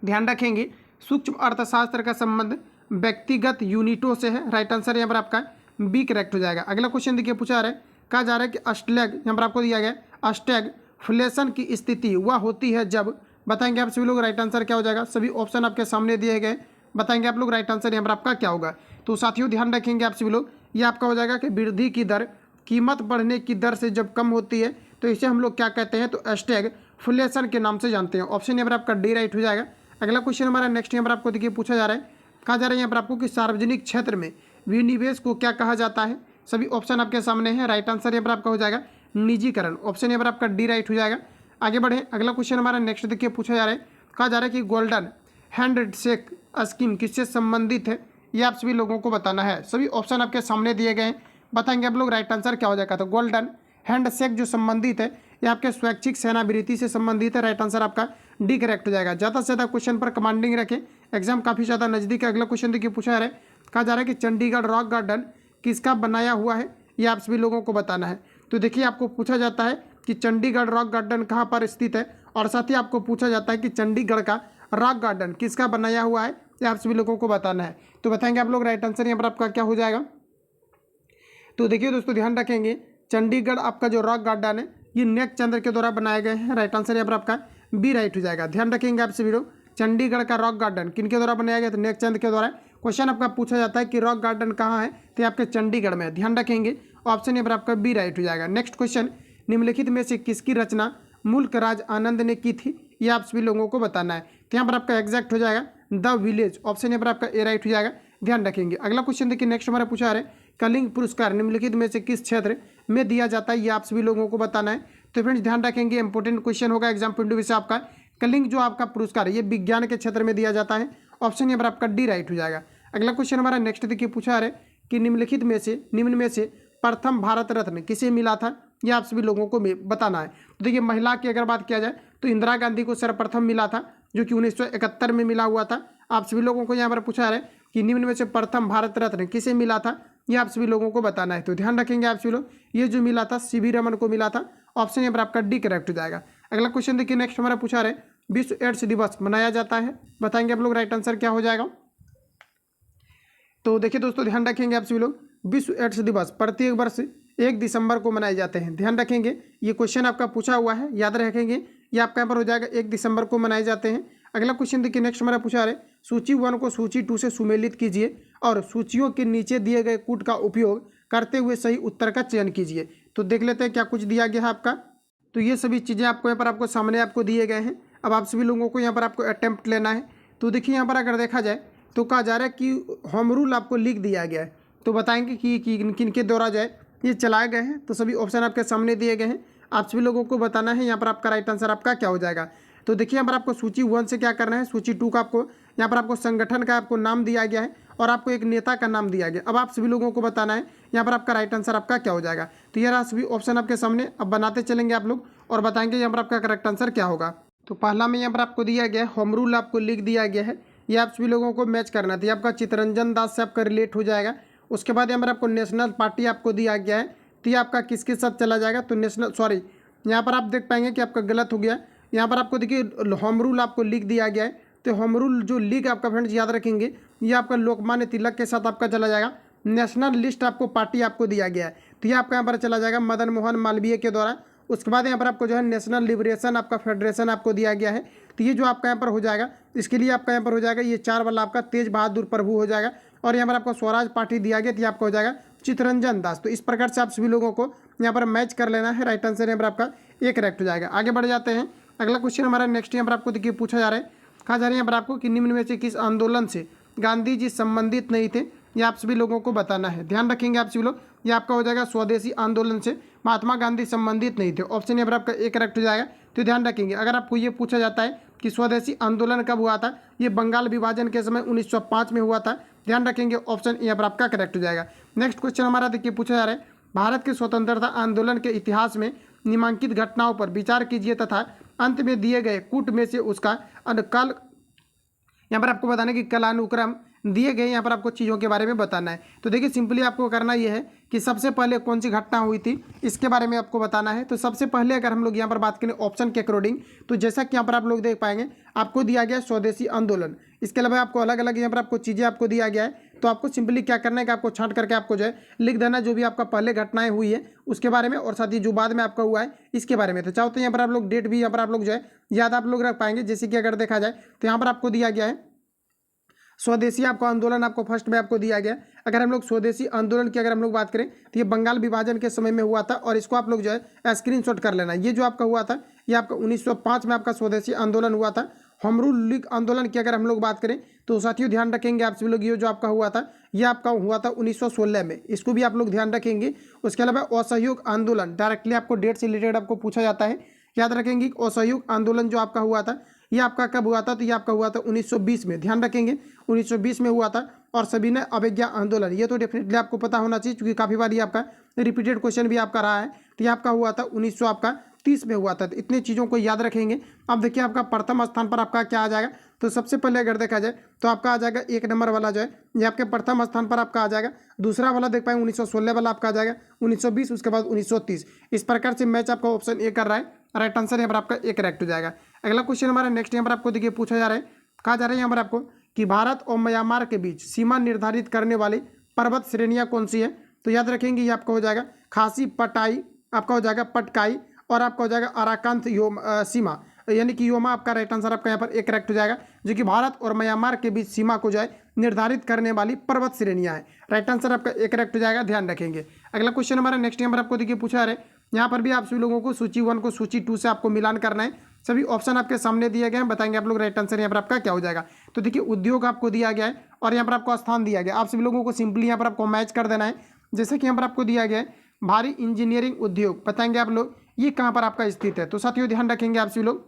ध्यान रखेंगे सूक्ष्म अर्थशास्त्र का संबंध व्यक्तिगत यूनिटों से है। राइट आंसर यहाँ पर आपका बी करेक्ट हो जाएगा। अगला क्वेश्चन देखिए पूछा जा रहा है कहा जा रहा है कि अष्टलैग, यहाँ पर आपको दिया गया स्टैगफ्लेशन की स्थिति वह होती है जब, बताएंगे आप सभी लोग। राइट आंसर क्या हो जाएगा, सभी ऑप्शन आपके सामने दिए गए, बताएंगे आप लोग। राइट आंसर यहाँ पर आपका क्या होगा, तो साथियों ध्यान रखेंगे आप सभी लोग, ये आपका हो जाएगा कि वृद्धि की दर कीमत बढ़ने की दर से जब कम होती है तो इसे हम लोग क्या कहते हैं, तो स्टैगफ्लेशन के नाम से जानते हैं। ऑप्शन यहाँ पर आपका डी राइट हो जाएगा। अगला क्वेश्चन हमारा नेक्स्ट यहाँ पर आपको देखिए पूछा जा रहा है, कहा जा रहा है यहाँ पर आपको कि सार्वजनिक क्षेत्र में विनिवेश को क्या कहा जाता है। सभी ऑप्शन आपके सामने हैं। राइट आंसर यहाँ पर आपका हो जाएगा निजीकरण। ऑप्शन यहाँ पर आपका डी राइट हो जाएगा। आगे बढ़े, अगला क्वेश्चन हमारा नेक्स्ट देखिए पूछा जा रहा है, कहा जा रहा है कि गोल्डन हैंडशेक स्कीम किससे संबंधित है, ये आप सभी लोगों को बताना है। सभी ऑप्शन आपके सामने दिए गए हैं, बताएंगे आप लोग राइट आंसर क्या हो जाएगा। तो गोल्डन हैंडशेक जो संबंधित है ये आपके स्वैच्छिक सेनावृत्ति से संबंधित है। राइट आंसर आपका डी करेक्ट हो जाएगा। ज़्यादा से ज़्यादा क्वेश्चन पर कमांडिंग रखें, एग्जाम काफ़ी ज़्यादा नज़दीक है। अगला क्वेश्चन देखिए पूछा जा रहा है, कहा जा रहा है कि चंडीगढ़ रॉक गार्डन किसका बनाया हुआ है, ये आप सभी लोगों को बताना है। तो देखिए आपको पूछा जाता है कि चंडीगढ़ रॉक गार्डन कहाँ पर स्थित है, और साथ ही आपको पूछा जाता है कि चंडीगढ़ का रॉक गार्डन किसका बनाया हुआ है, ये आप सभी लोगों को बताना है। तो बताएंगे आप लोग राइट आंसर यहाँ पर आपका क्या हो जाएगा। तो देखिए दोस्तों ध्यान रखेंगे, चंडीगढ़ आपका जो रॉक गार्डन है ये नेक चंद्र के द्वारा बनाए गए हैं। राइट आंसर यहाँ पर आपका बी राइट हो जाएगा। ध्यान रखेंगे आप सभी लोग, चंडीगढ़ का रॉक गार्डन किनके द्वारा बनाया गया, तो नेक चंद के द्वारा। क्वेश्चन आपका पूछा जाता है कि रॉक गार्डन कहाँ है, तो आपके चंडीगढ़ में है। ध्यान रखेंगे, ऑप्शन यहाँ पर आपका बी राइट हो जाएगा। नेक्स्ट क्वेश्चन, निम्नलिखित में से किसकी रचना मुल्क राज आनंद ने की थी, ये आप सभी लोगों को बताना है। तो यहाँ पर आपका एग्जैक्ट हो जाएगा द विलेज। ऑप्शन यहाँ पर आपका ए राइट हो जाएगा। ध्यान रखेंगे। अगला क्वेश्चन देखिए नेक्स्ट हमारा पूछा आ रहा है, कलिंग पुरस्कार निम्नलिखित में से किस क्षेत्र में दिया जाता है, ये आप सभी लोगों को बताना है। तो फ्रेंड्स ध्यान रखेंगे, इंपॉर्टेंट क्वेश्चन होगा एग्जाम पॉइंट ऑफ व्यू से आपका। कलिंग जो आपका पुरस्कार है ये विज्ञान के क्षेत्र में दिया जाता है। ऑप्शन यहाँ पर आपका डी राइट हो जाएगा। अगला क्वेश्चन हमारा नेक्स्ट देखिए पूछा आ रहा है कि निम्न में से प्रथम भारत रत्न किसे मिला था, ये आप सभी लोगों को बताना है। तो देखिए महिला की अगर बात किया जाए तो इंदिरा गांधी को सर्वप्रथम मिला था, जो कि 1971 में मिला हुआ था। आप सभी लोगों को यहाँ पर पूछा है कि निम्न में से प्रथम भारत रत्न किसे मिला था, ये आप सभी लोगों को बताना है। तो ध्यान रखेंगे आप सभी लोग, ये जो मिला था सीवी रमन को मिला था। ऑप्शन यहाँ पर आपका डी करेक्ट हो जाएगा। अगला क्वेश्चन देखिए नेक्स्ट हमारा पूछा रहे, विश्व एड्स दिवस मनाया जाता है, बताएंगे आप लोग राइट आंसर क्या हो जाएगा। तो देखिए दोस्तों ध्यान रखेंगे आप सभी लोग, विश्व एड्स दिवस प्रत्येक वर्ष 1 दिसंबर को मनाए जाते हैं। ध्यान रखेंगे, ये क्वेश्चन आपका पूछा हुआ है, याद रखेंगे, ये आपका यहाँ पर हो जाएगा 1 दिसंबर को मनाए जाते हैं। अगला क्वेश्चन देखिए नेक्स्ट हमारा पूछा है, सूची 1 को सूची 2 से सुमेलित कीजिए और सूचियों के नीचे दिए गए कूट का उपयोग करते हुए सही उत्तर का चयन कीजिए। तो देख लेते हैं क्या कुछ दिया गया है आपका। तो ये सभी चीज़ें आपको यहाँ पर आपको सामने आपको दिए गए हैं। अब आप सभी लोगों को यहाँ पर आपको अटेम्प्ट लेना है। तो देखिए यहाँ पर अगर देखा जाए तो कहा जा रहा है कि होम रूल आपको लिख दिया गया है। तो बताएंगे कि किन के द्वारा जो है ये चलाए गए हैं। तो सभी ऑप्शन आपके सामने दिए गए हैं, आप सभी लोगों को बताना है यहाँ पर आपका राइट आंसर आपका क्या हो जाएगा। तो देखिए यहाँ पर आपको सूची 1 से क्या करना है, सूची 2 का आपको यहाँ पर आपको संगठन का आपको नाम दिया गया है और आपको एक नेता का नाम दिया गया। अब आप सभी लोगों को बताना है यहाँ पर आपका राइट आंसर आपका क्या हो जाएगा। तो ये रहा सभी ऑप्शन आपके सामने, अब बनाते चलेंगे आप लोग और बताएंगे यहाँ पर आपका करेक्ट आंसर क्या होगा। तो पहला में यहाँ पर आपको दिया गया है, होम रूल आपको लिख दिया गया है, ये आप सभी लोगों को मैच करना था। ये आपका चित्तरंजन दास से आपका रिलेट हो जाएगा। उसके बाद यहाँ पर आपको नेशनल पार्टी आपको दिया गया है, तो ये आपका किसके साथ चला जाएगा, तो नेशनल सॉरी यहाँ पर आप देख पाएंगे कि आपका गलत हो गया। यहाँ पर आपको देखिए होम रूल आपको लिख दिया गया है, तो होम रूल जो लीग आपका फ्रेंड्स याद रखेंगे ये आपका लोकमान्य तिलक के साथ आपका चला जाएगा। नेशनल लिस्ट आपको पार्टी आपको दिया गया है, तो ये आपका यहाँ पर चला जाएगा मदन मोहन मालवीय के द्वारा। उसके बाद यहाँ पर आपको जो है नेशनल लिबरेशन आपका फेडरेशन आपको दिया गया है, तो ये जो आपका यहाँ पर हो जाएगा इसके लिए आपका यहाँ पर हो जाएगा ये 4 वाला आपका तेज बहादुर प्रभु हो जाएगा। और यहाँ पर आपको स्वराज पार्टी दिया गया, तो ये आपका हो जाएगा चित्तरंजन दास। तो इस प्रकार से आप सभी लोगों को यहाँ पर मैच कर लेना है। राइट आंसर यहाँ पर आपका एक करेक्ट हो जाएगा। आगे बढ़ जाते हैं, अगला क्वेश्चन हमारा नेक्स्ट यहाँ पर आपको देखिए पूछा जा रहा है, कहा जा रहा है यहाँ पर आपको कि निम्न में से किस आंदोलन से गांधी जी संबंधित नहीं थे, ये आप सभी लोगों को बताना है। ध्यान रखेंगे आप सभी लोग, ये आपका हो जाएगा स्वदेशी आंदोलन से महात्मा गांधी संबंधित नहीं थे। ऑप्शन यहाँ पर आपका एक करेक्ट हो जाएगा। तो ध्यान रखेंगे, अगर आपको ये पूछा जाता है कि स्वदेशी आंदोलन कब हुआ था, ये बंगाल विभाजन के समय 1905 में हुआ था। ध्यान रखेंगे, ऑप्शन यहाँ पर आपका करेक्ट हो जाएगा। नेक्स्ट क्वेश्चन हमारा देखिए पूछा जा रहा है, भारत के स्वतंत्रता आंदोलन के इतिहास में निम्नलिखित घटनाओं पर विचार कीजिए तथा अंत में दिए गए कूट में से उसका काल, यहाँ पर आपको बताना है कि कालानुक्रम दिए गए यहाँ पर आपको चीज़ों के बारे में बताना है। तो देखिए सिंपली आपको करना ये है कि सबसे पहले कौन सी घटना हुई थी इसके बारे में आपको बताना है। तो सबसे पहले अगर हम लोग यहाँ पर बात करें ऑप्शन के अकॉर्डिंग, तो जैसा कि यहाँ पर आप लोग देख पाएंगे आपको दिया गया स्वदेशी आंदोलन। इसके अलावा आपको अलग अलग यहाँ पर आपको चीज़ें आपको दिया गया है। तो आपको सिंपली क्या करना है कि आपको छांट करके आपको जो है लिख देना जो भी आपका पहले घटनाएं हुई है उसके बारे में, और साथ ही जो बाद में आपका हुआ है इसके बारे में। तो चाहो तो यहाँ पर आप लोग डेट भी यहाँ पर आप लोग जो है याद आप लोग रख पाएंगे। जैसे कि अगर देखा जाए तो यहाँ पर आपको दिया गया है स्वदेशी आपको आंदोलन आपको फर्स्ट में आपको दिया गया। अगर हम लोग स्वदेशी आंदोलन की अगर हम लोग बात करें तो ये बंगाल विभाजन के समय में हुआ था, और इसको आप लोग जो है स्क्रीनशॉट कर लेना। ये जो आपका हुआ था ये आपका 1905 में आपका स्वदेशी आंदोलन हुआ था। होम रूल लीग आंदोलन की अगर हम लोग बात करें तो साथियों ध्यान रखेंगे आप सभी लोग, ये जो आपका हुआ था ये आपका हुआ था 1916 में, इसको भी आप लोग ध्यान रखेंगे। उसके अलावा असहयोग आंदोलन, डायरेक्टली आपको डेट से रिलेटेड आपको पूछा जाता है, याद रखेंगे। असहयोग आंदोलन जो आपका हुआ था ये आपका कब हुआ था, तो ये आपका हुआ था 1920 में, ध्यान रखेंगे 1920 में हुआ था। और सविनय अवज्ञा आंदोलन, ये तो डेफिनेटली आपको पता होना चाहिए क्योंकि काफ़ी बार ये आपका रिपीटेड क्वेश्चन भी आपका रहा है। तो ये आपका हुआ था 1930 में हुआ था। तो इतनी चीज़ों को याद रखेंगे। अब देखिए आपका प्रथम स्थान पर आपका क्या आ जाएगा, तो सबसे पहले अगर देखा जाए तो आपका आ जाएगा 1 नंबर वाला जो है ये आपके प्रथम स्थान पर आपका आ जाएगा। दूसरा वाला देख पाए 1916 वाला आपका आ जाएगा, 1920, उसके बाद 1930। इस प्रकार से मैच आपका ऑप्शन ए कर रहा है। राइट आंसर यहाँ पर आपका एक करेक्ट हो जाएगा। अगला क्वेश्चन हमारा नेक्स्ट यहाँ पर आपको देखिए पूछा जा रहा है, कहा जा रहा है यहाँ पर आपको कि भारत और म्यांमार के बीच सीमा निर्धारित करने वाली पर्वत श्रेणियाँ कौन सी है। तो याद रखेंगे ये आपका हो जाएगा खासी पटाई, आपका हो जाएगा पटकाई, और आपका हो जाएगा अराकांत सीमा, यानी कि योमा आपका राइट आंसर आपका यहाँ पर एक करेक्ट हो जाएगा, जो कि भारत और म्यांमार के बीच सीमा को जो है निर्धारित करने वाली पर्वत श्रेणियाँ हैं। राइट आंसर आपका एक करेक्ट हो जाएगा, ध्यान रखेंगे। अगला क्वेश्चन हमारा नेक्स्ट यहाँ पर आपको देखिए पूछा है, यहाँ पर भी आप सभी लोगों को सूची 1 को सूची 2 से आपको मिलान करना है। सभी ऑप्शन आपके सामने दिए गए हैं, बताएंगे आप लोग राइट आंसर यहाँ पर आपका क्या हो जाएगा। तो देखिए उद्योग आपको दिया गया है और यहाँ पर आपको स्थान दिया गया, आप सभी लोगों को सिंपली यहाँ पर आपको मैच कर देना है। जैसे कि यहाँ पर आपको दिया गया है भारी इंजीनियरिंग उद्योग, बताएंगे आप लोग ये कहाँ पर आपका स्थित है। तो साथियों ध्यान रखेंगे आप सभी लोग,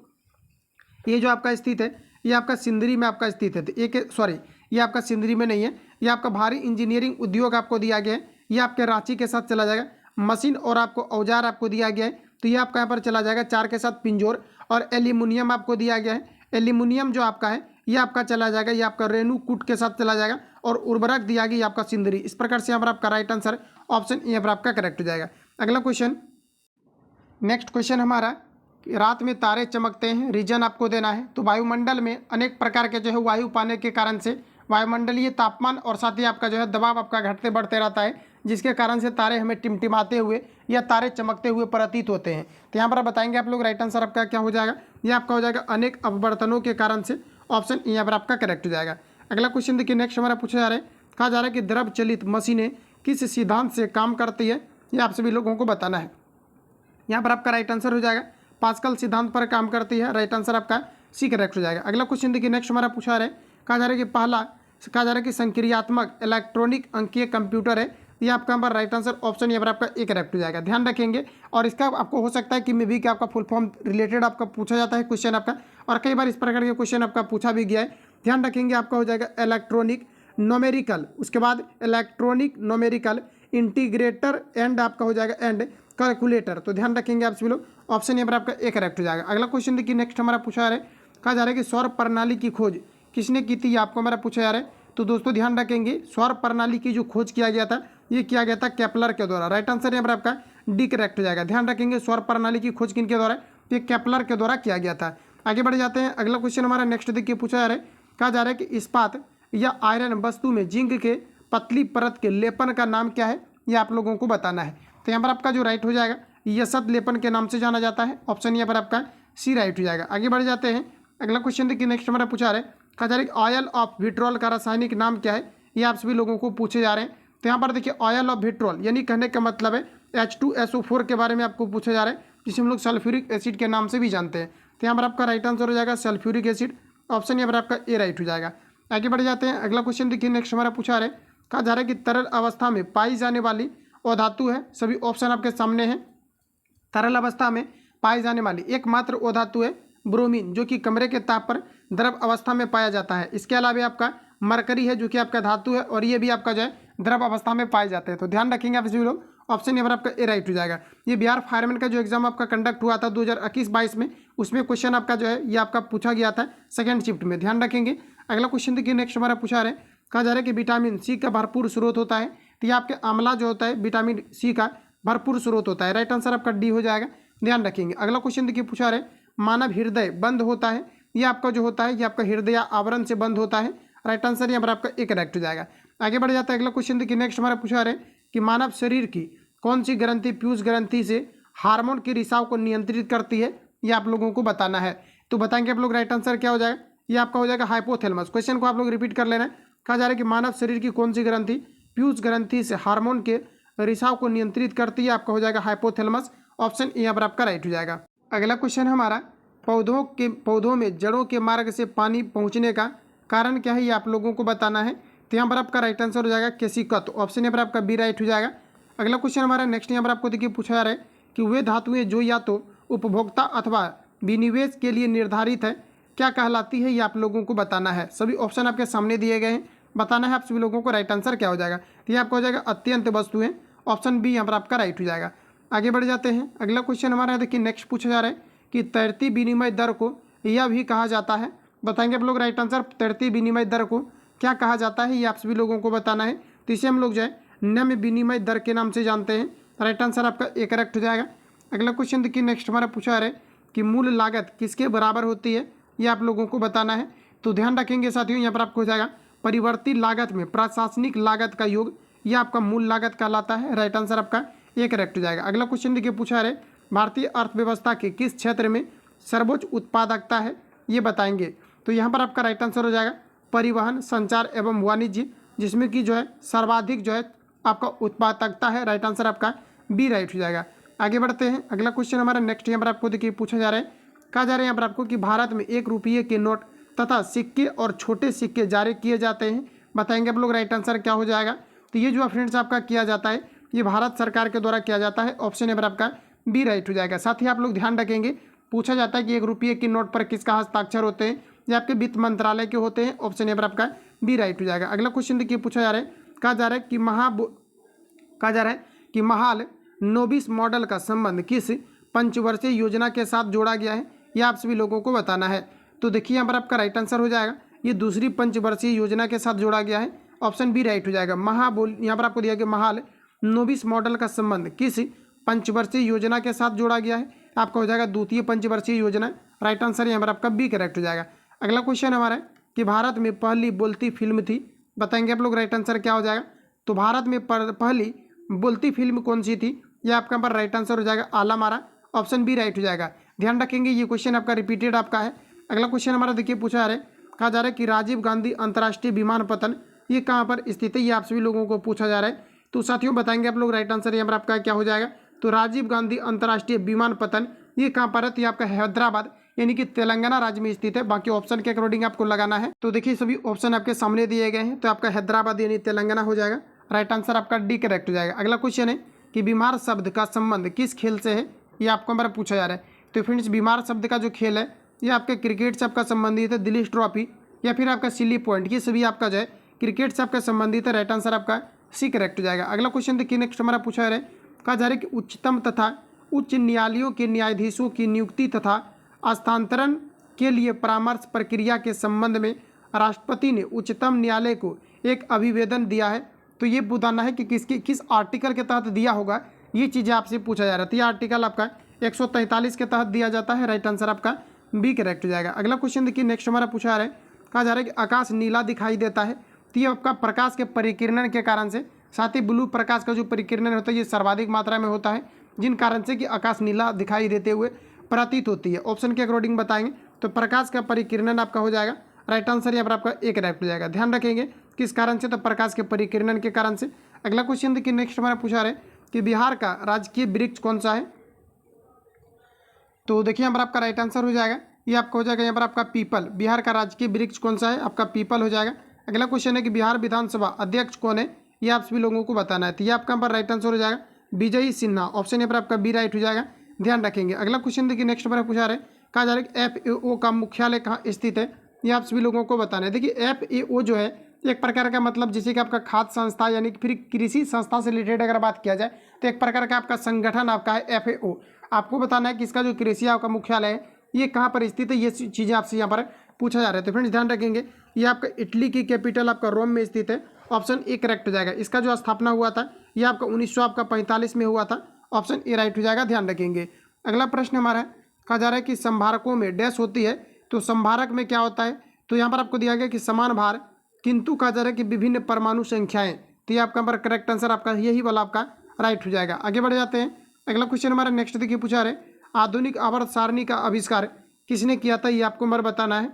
ये जो आपका स्थित है ये आपका सिंदरी में आपका स्थित है। तो एक सॉरी ये आपका सिंदरी में नहीं है, ये आपका भारी इंजीनियरिंग उद्योग आपको दिया गया है, ये आपके रांची के साथ चला जाएगा। मशीन और आपको औजार आपको दिया गया है, तो ये आपका यहाँ पर चला जाएगा 4 के साथ पिंजौर। और एल्यूमिनियम आपको दिया गया है, एल्यूमिनियम जो आपका है ये आपका चला जाएगा, ये आपका रेणुकूट के साथ चला जाएगा। और उर्वरक दिया गया ये आपका सिंदरी। इस प्रकार से यहाँ पर आपका राइट आंसर ऑप्शन यहाँ पर आपका करेक्ट हो जाएगा। अगला क्वेश्चन, नेक्स्ट क्वेश्चन हमारा, रात में तारे चमकते हैं, रीजन आपको देना है। तो वायुमंडल में अनेक प्रकार के जो है वायु पाने के कारण से वायुमंडलीय तापमान और साथ ही आपका जो है दबाव आपका घटते बढ़ते रहता है, जिसके कारण से तारे हमें टिमटिमाते हुए या तारे चमकते हुए प्रतीत होते हैं। तो यहाँ पर आप बताएंगे आप लोग राइट आंसर आपका क्या हो जाएगा, ये आपका हो जाएगा अनेक अपवर्तनों के कारण से, ऑप्शन यहाँ पर आपका करेक्ट हो जाएगा। अगला क्वेश्चन देखिए नेक्स्ट हमारा पूछा जा रहा है, कहा जा रहा है कि द्रव चलित मशीनें किस सिद्धांत से काम करती है, ये आप सभी लोगों को बताना है। यहाँ पर आपका राइट आंसर हो जाएगा पास्कल सिद्धांत पर काम करती है, राइट आंसर आपका सी करेक्ट हो जाएगा। अगला क्वेश्चन देखिए नेक्स्ट हमारा पूछा रहा है, कहा जा रहा है कि कहा जा रहा है कि संक्रियात्मक इलेक्ट्रॉनिक अंकीय कंप्यूटर है, ये आपका यहाँ पर राइट आंसर ऑप्शन यहाँ पर आपका एक करेक्ट हो जाएगा, ध्यान रखेंगे। और इसका आपको हो सकता है कि मे बी कि आपका फुल फॉर्म रिलेटेड आपका पूछा जाता है क्वेश्चन आपका, और कई बार इस प्रकार के क्वेश्चन आपका पूछा भी गया है, ध्यान रखेंगे। आपका हो जाएगा इलेक्ट्रॉनिक नोमेरिकल, उसके बाद इलेक्ट्रॉनिक नोमेरिकल इंटीग्रेटर एंड आपका हो जाएगा एंड कैलकुलेटर। तो ध्यान रखेंगे आप सभी लोग, ऑप्शन यहाँ पर आपका एक करेक्ट हो जाएगा। अगला क्वेश्चन देखिए नेक्स्ट हमारा पूछा जा रहा है, कहा जा रहा है कि सौर प्रणाली की खोज किसने की थी, आपको हमारा पूछा जा रहा है। तो दोस्तों ध्यान रखेंगे सौर प्रणाली की जो खोज किया गया था ये किया गया था केपलर के द्वारा, राइट आंसर यहाँ पर आपका डी करेक्ट हो जाएगा। ध्यान रखेंगे सौर प्रणाली की खोज किनके द्वारा, ये केपलर के द्वारा किया गया था। आगे बढ़ जाते हैं, अगला क्वेश्चन हमारा नेक्स्ट देखिए पूछा जा रहा है, कहा जा रहा है कि इस्पात या आयरन वस्तु में जिंक के पतली परत के लेपन का नाम क्या है, ये आप लोगों को बताना है। तो यहाँ पर आपका जो राइट हो जाएगा यसत लेपन के नाम से जाना जाता है, ऑप्शन यहाँ पर आपका सी राइट हो जाएगा। आगे बढ़ जाते हैं, अगला क्वेश्चन देखिए नेक्स्ट हमारा पूछा रहा है, कहा जा रहा है कि ऑयल ऑफ विट्रोल का रासायनिक नाम क्या है, ये आप सभी लोगों को पूछे जा रहे हैं। तो यहाँ पर देखिए ऑयल ऑफ विट्रोल यानी कहने का मतलब है H2SO4 के बारे में आपको पूछा जा रहा है, जिसे हम लोग सल्फ्यूरिक एसिड के नाम से भी जानते हैं। तो यहाँ पर आपका राइट आंसर हो जाएगा सल्फ्यूरिक एसिड, ऑप्शन यहाँ पर आपका ए राइट हो जाएगा। आगे बढ़ जाते हैं, अगला क्वेश्चन देखिए नेक्स्ट हमारा पूछा रहा है, कहा जा रहा है कि तरल अवस्था में पाई जाने वाली अधातु है, सभी ऑप्शन आपके सामने हैं। तरल अवस्था में पाई जाने वाली एकमात्र अधातु है ब्रोमीन, जो कि कमरे के ताप पर द्रव अवस्था में पाया जाता है। इसके अलावा आपका मरकरी है जो कि आपका धातु है, और ये भी आपका जो है द्रव अवस्था में पाए जाते हैं। तो ध्यान रखेंगे आप सभी लोग, ऑप्शन यहाँ पर आपका ए राइट हो जाएगा। ये बिहार फायरमैन का जो एग्जाम आपका कंडक्ट हुआ था 2021-22 में, उसमें क्वेश्चन आपका जो है ये आपका पूछा गया था सेकंड शिफ्ट में, ध्यान रखेंगे। अगला क्वेश्चन देखिए नेक्स्ट हमारा पूछा रहे, कहा जा रहा है कि विटामिन सी का भरपूर स्रोत होता है, तो ये आपके आंवला जो होता है विटामिन सी का भरपूर स्रोत होता है, राइट आंसर आपका डी हो जाएगा, ध्यान रखेंगे। अगला क्वेश्चन देखिए पूछा रहे, मानव हृदय बंद होता है, ये आपका जो होता है ये आपका हृदय आवरण से बंद होता है, राइट आंसर यहाँ पर आपका एक करेक्ट हो जाएगा। आगे बढ़ जाता है, अगला क्वेश्चन देखिए नेक्स्ट हमारा पूछा रहे कि मानव शरीर की कौन सी ग्रंथि पीयूष ग्रंथि से हार्मोन के रिसाव को नियंत्रित करती है, ये आप लोगों को बताना है। तो बताएंगे आप लोग राइट आंसर क्या हो जाएगा, ये आपका हो जाएगा हाइपोथैलेमस। क्वेश्चन को आप लोग रिपीट कर लेना है। कहा जा रहा है कि मानव शरीर की कौन सी ग्रंथि पीयूष ग्रंथि से हार्मोन के रिसाव को नियंत्रित करती है? आपका हो जाएगा हाइपोथैलेमस। ऑप्शन ए यहाँ पर आपका राइट हो जाएगा। अगला क्वेश्चन हमारा, पौधों में जड़ों के मार्ग से पानी पहुंचने का कारण क्या है, ये आप लोगों को बताना है। तो यहाँ पर आपका राइट आंसर हो जाएगा केशिकत्व। ऑप्शन यहाँ पर आपका बी राइट हो जाएगा। अगला क्वेश्चन हमारा नेक्स्ट यहाँ पर आपको देखिए पूछा जा रहा है कि वे धातुएं जो या तो उपभोक्ता अथवा विनिवेश के लिए निर्धारित है क्या कहलाती है, ये आप लोगों को बताना है। सभी ऑप्शन आपके सामने दिए गए हैं, बताना है आप सभी लोगों को राइट आंसर क्या हो जाएगा। तो ये आपका हो जाएगा अत्यंत वस्तुएं। ऑप्शन बी यहाँ पर आपका राइट हो जाएगा। आगे बढ़ जाते हैं। अगला क्वेश्चन हमारा देखिए नेक्स्ट पूछा जा रहा है कि तैरती विनिमय दर को यह भी कहा जाता है, बताएंगे आप लोग राइट आंसर। तैरती विनिमय दर को क्या कहा जाता है, ये आप सभी लोगों को बताना है। तो इसे हम लोग जो है नम्य विनिमय दर के नाम से जानते हैं। राइट आंसर आपका ए करेक्ट हो जाएगा। अगला क्वेश्चन देखिए नेक्स्ट हमारा पूछा जा रहा है कि मूल लागत किसके बराबर होती है, ये आप लोगों को बताना है। तो ध्यान रखेंगे साथियों, यहाँ पर आपको हो जाएगा परिवर्ती लागत में प्रशासनिक लागत का योग, यह आपका मूल लागत कहलाता है। राइट आंसर आपका ए करेक्ट हो जाएगा। अगला क्वेश्चन देखिए पूछा जा रहा है भारतीय अर्थव्यवस्था के किस क्षेत्र में सर्वोच्च उत्पादकता है, ये बताएंगे। तो यहाँ पर आपका राइट आंसर हो जाएगा परिवहन, संचार एवं वाणिज्य, जिसमें कि जो है सर्वाधिक जो है आपका उत्पादकता है। राइट आंसर आपका बी राइट हो जाएगा। आगे बढ़ते हैं। अगला क्वेश्चन हमारा नेक्स्ट यहाँ पर आपको देखिए पूछा जा रहा है, कहा जा रहा है यहाँ पर आपको कि भारत में 1 रुपये के नोट तथा सिक्के और छोटे सिक्के जारी किए जाते हैं, बताएंगे आप लोग राइट आंसर क्या हो जाएगा। तो ये जो फ्रेंड्स आपका किया जाता है ये भारत सरकार के द्वारा किया जाता है। ऑप्शन नंबर आपका बी राइट हो जाएगा। साथ ही आप लोग ध्यान रखेंगे पूछा जाता है कि 1 रुपये के नोट पर किसका हस्ताक्षर होते हैं, ये आपके वित्त मंत्रालय के होते हैं। ऑप्शन नंबर आपका बी राइट हो जाएगा। अगला क्वेश्चन देखिए पूछा जा रहा है, कहा जा रहा है कि महाल नोबिस मॉडल का संबंध किस पंचवर्षीय योजना के साथ जोड़ा गया है, यह आप सभी लोगों को बताना है। तो देखिए यहाँ पर आपका राइट आंसर हो जाएगा ये दूसरी पंचवर्षीय योजना के साथ जोड़ा गया है। ऑप्शन बी राइट हो जाएगा। यहाँ पर आपको दिया गया महाल नोबिस मॉडल का संबंध किस पंचवर्षीय योजना के साथ जोड़ा गया है, आपका हो जाएगा द्वितीय पंचवर्षीय योजना। राइट आंसर यहाँ पर आपका बी करेक्ट हो जाएगा। अगला क्वेश्चन हमारा है कि भारत में पहली बोलती फिल्म थी, बताएंगे आप लोग राइट आंसर क्या हो जाएगा। तो भारत में पहली बोलती फिल्म कौन सी थी, यह आपका पर राइट आंसर हो जाएगा आला मारा। ऑप्शन बी राइट हो जाएगा। ध्यान रखेंगे ये क्वेश्चन आपका रिपीटेड आपका है। अगला क्वेश्चन हमारा देखिए पूछा जा रहा है, कहा जा रहा है कि राजीव गांधी अंतर्राष्ट्रीय विमानपत्तन ये कहाँ पर स्थित है, ये आप सभी लोगों को पूछा जा रहा है। तो साथियों बताएंगे आप लोग राइट आंसर यहाँ पर आपका क्या हो जाएगा। तो राजीव गांधी अंतर्राष्ट्रीय विमानपत्तन ये कहाँ पर है, तो ये आपका हैदराबाद यानी कि तेलंगाना राज्य में स्थित है। बाकी ऑप्शन के अकॉर्डिंग आपको लगाना है। तो देखिए सभी ऑप्शन आपके सामने दिए गए हैं, तो आपका हैदराबाद यानी तेलंगाना हो जाएगा। राइट आंसर आपका डी करेक्ट हो जाएगा। अगला क्वेश्चन है कि बीमार शब्द का संबंध किस खेल से है, ये आपको हमारा पूछा जा रहा है। तो फ्रेंड्स बीमार शब्द का जो खेल है ये आपके क्रिकेट से आपका संबंधित है, दिलीश ट्रॉफी या फिर आपका सिली पॉइंट, ये सभी आपका जो है क्रिकेट से आपका संबंधित है। राइट आंसर आपका सी करेक्ट हो जाएगा। अगला क्वेश्चन देखिए नेक्स्ट हमारा पूछा जा रहा है, कहा जा रहा है कि उच्चतम तथा उच्च न्यायालयों के न्यायाधीशों की नियुक्ति तथा हस्तांतरण के लिए परामर्श प्रक्रिया के संबंध में राष्ट्रपति ने उच्चतम न्यायालय को एक अभिवेदन दिया है। तो ये बताना है कि किस आर्टिकल के तहत दिया होगा, ये चीज़ें आपसे पूछा जा रहा है। तो ये आर्टिकल आपका 143 के तहत दिया जाता है। राइट आंसर आपका बी करेक्ट हो जाएगा। अगला क्वेश्चन देखिए नेक्स्ट हमारा पूछा जा रहा है, कहा जा रहा है कि आकाश नीला दिखाई देता है, तो ये आपका प्रकाश के परिकिरण के कारण से, साथ ही ब्लू प्रकाश का जो परिकिरण होता है ये सर्वाधिक मात्रा में होता है, जिन कारण से कि आकाश नीला दिखाई देते हुए प्रतीत होती है। ऑप्शन के अकॉर्डिंग बताएंगे तो प्रकाश का परिकिरण आपका हो जाएगा। राइट आंसर यहाँ पर आपका एक करेक्ट हो जाएगा। ध्यान रखेंगे किस कारण से, तो प्रकाश के परिकिरण के कारण से। अगला क्वेश्चन देखिए नेक्स्ट हमारा पूछा रहे कि बिहार का राजकीय वृक्ष कौन सा है। तो देखिए यहाँ पर आपका राइट आंसर हो जाएगा, ये आपका हो जाएगा यहाँ पर आपका पीपल। बिहार का राजकीय वृक्ष कौन सा है, आपका पीपल हो जाएगा। अगला क्वेश्चन है कि बिहार विधानसभा अध्यक्ष कौन है, ये आप सभी लोगों को बताना है। तो ये आपका पर राइट आंसर हो जाएगा विजयी सिन्हा। ऑप्शन यहाँ पर आपका बी राइट हो जाएगा। ध्यान रखेंगे। अगला क्वेश्चन देखिए नेक्स्ट हमारा पूछा रहे, कहा जा रहा है कि FAO का मुख्यालय कहाँ स्थित है, ये आप सभी लोगों को बताना है। देखिए FAO जो है एक प्रकार का मतलब जैसे कि आपका खाद्य संस्था यानी कि फिर कृषि संस्था से रिलेटेड अगर बात किया जाए तो एक प्रकार का आपका संगठन आपका है FAO। आपको बताना है कि इसका जो कृषि आपका मुख्यालय है ये कहाँ पर स्थित है, ये चीज़ें आपसे यहाँ पर पूछा जा रहा है। तो फ्रेंड्स ध्यान रखेंगे ये आपका इटली की कैपिटल आपका रोम में स्थित है। ऑप्शन ए करेक्ट हो जाएगा। इसका जो स्थापना हुआ था ये आपका 1945 में हुआ था। ऑप्शन ए राइट हो जाएगा। ध्यान रखेंगे। अगला प्रश्न हमारा है, कहा जा रहा है कि संभारकों में डैश होती है, तो संभारक में क्या होता है। तो यहाँ पर आपको दिया गया कि समान भार, किंतु कहा जा रहा है कि विभिन्न परमाणु संख्याएं। तो ये आपका पर करेक्ट आंसर आपका यही वाला आपका राइट हो जाएगा। आगे बढ़ जाते हैं। अगला क्वेश्चन हमारा नेक्स्ट देखिए पूछा रहे, आधुनिक आवर्त सारणी का आविष्कार किसने किया था, ये आपको हमारा बताना है।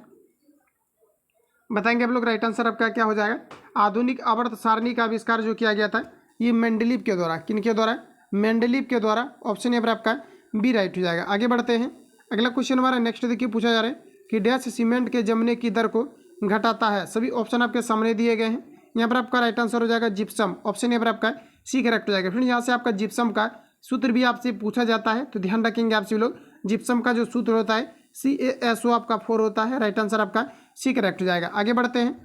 बताएंगे आप लोग राइट आंसर आपका क्या हो जाएगा। आधुनिक आवर्त सारणी का आविष्कार जो किया गया था ये मेंडलीव के द्वारा, किनके द्वारा, मेंडलीव के द्वारा। ऑप्शन ए पर आपका बी राइट हो जाएगा। आगे बढ़ते हैं, अगला क्वेश्चन हमारा नेक्स्ट देखिए पूछा जा रहा है कि डैश सीमेंट के जमने की दर को घटाता है। सभी ऑप्शन आपके सामने दिए गए हैं। यहाँ पर आपका राइट आंसर हो जाएगा जिप्सम। ऑप्शन ए पर आपका सी करेक्ट हो जाएगा। फ्रेंड यहाँ से आपका जिप्सम का सूत्र भी आपसे पूछा जाता है, तो ध्यान रखेंगे आप सभी लोग। जिप्सम का जो सूत्र होता है CaSO आपका 4 होता है। राइट आंसर आपका सी करेक्ट हो जाएगा। आगे बढ़ते हैं,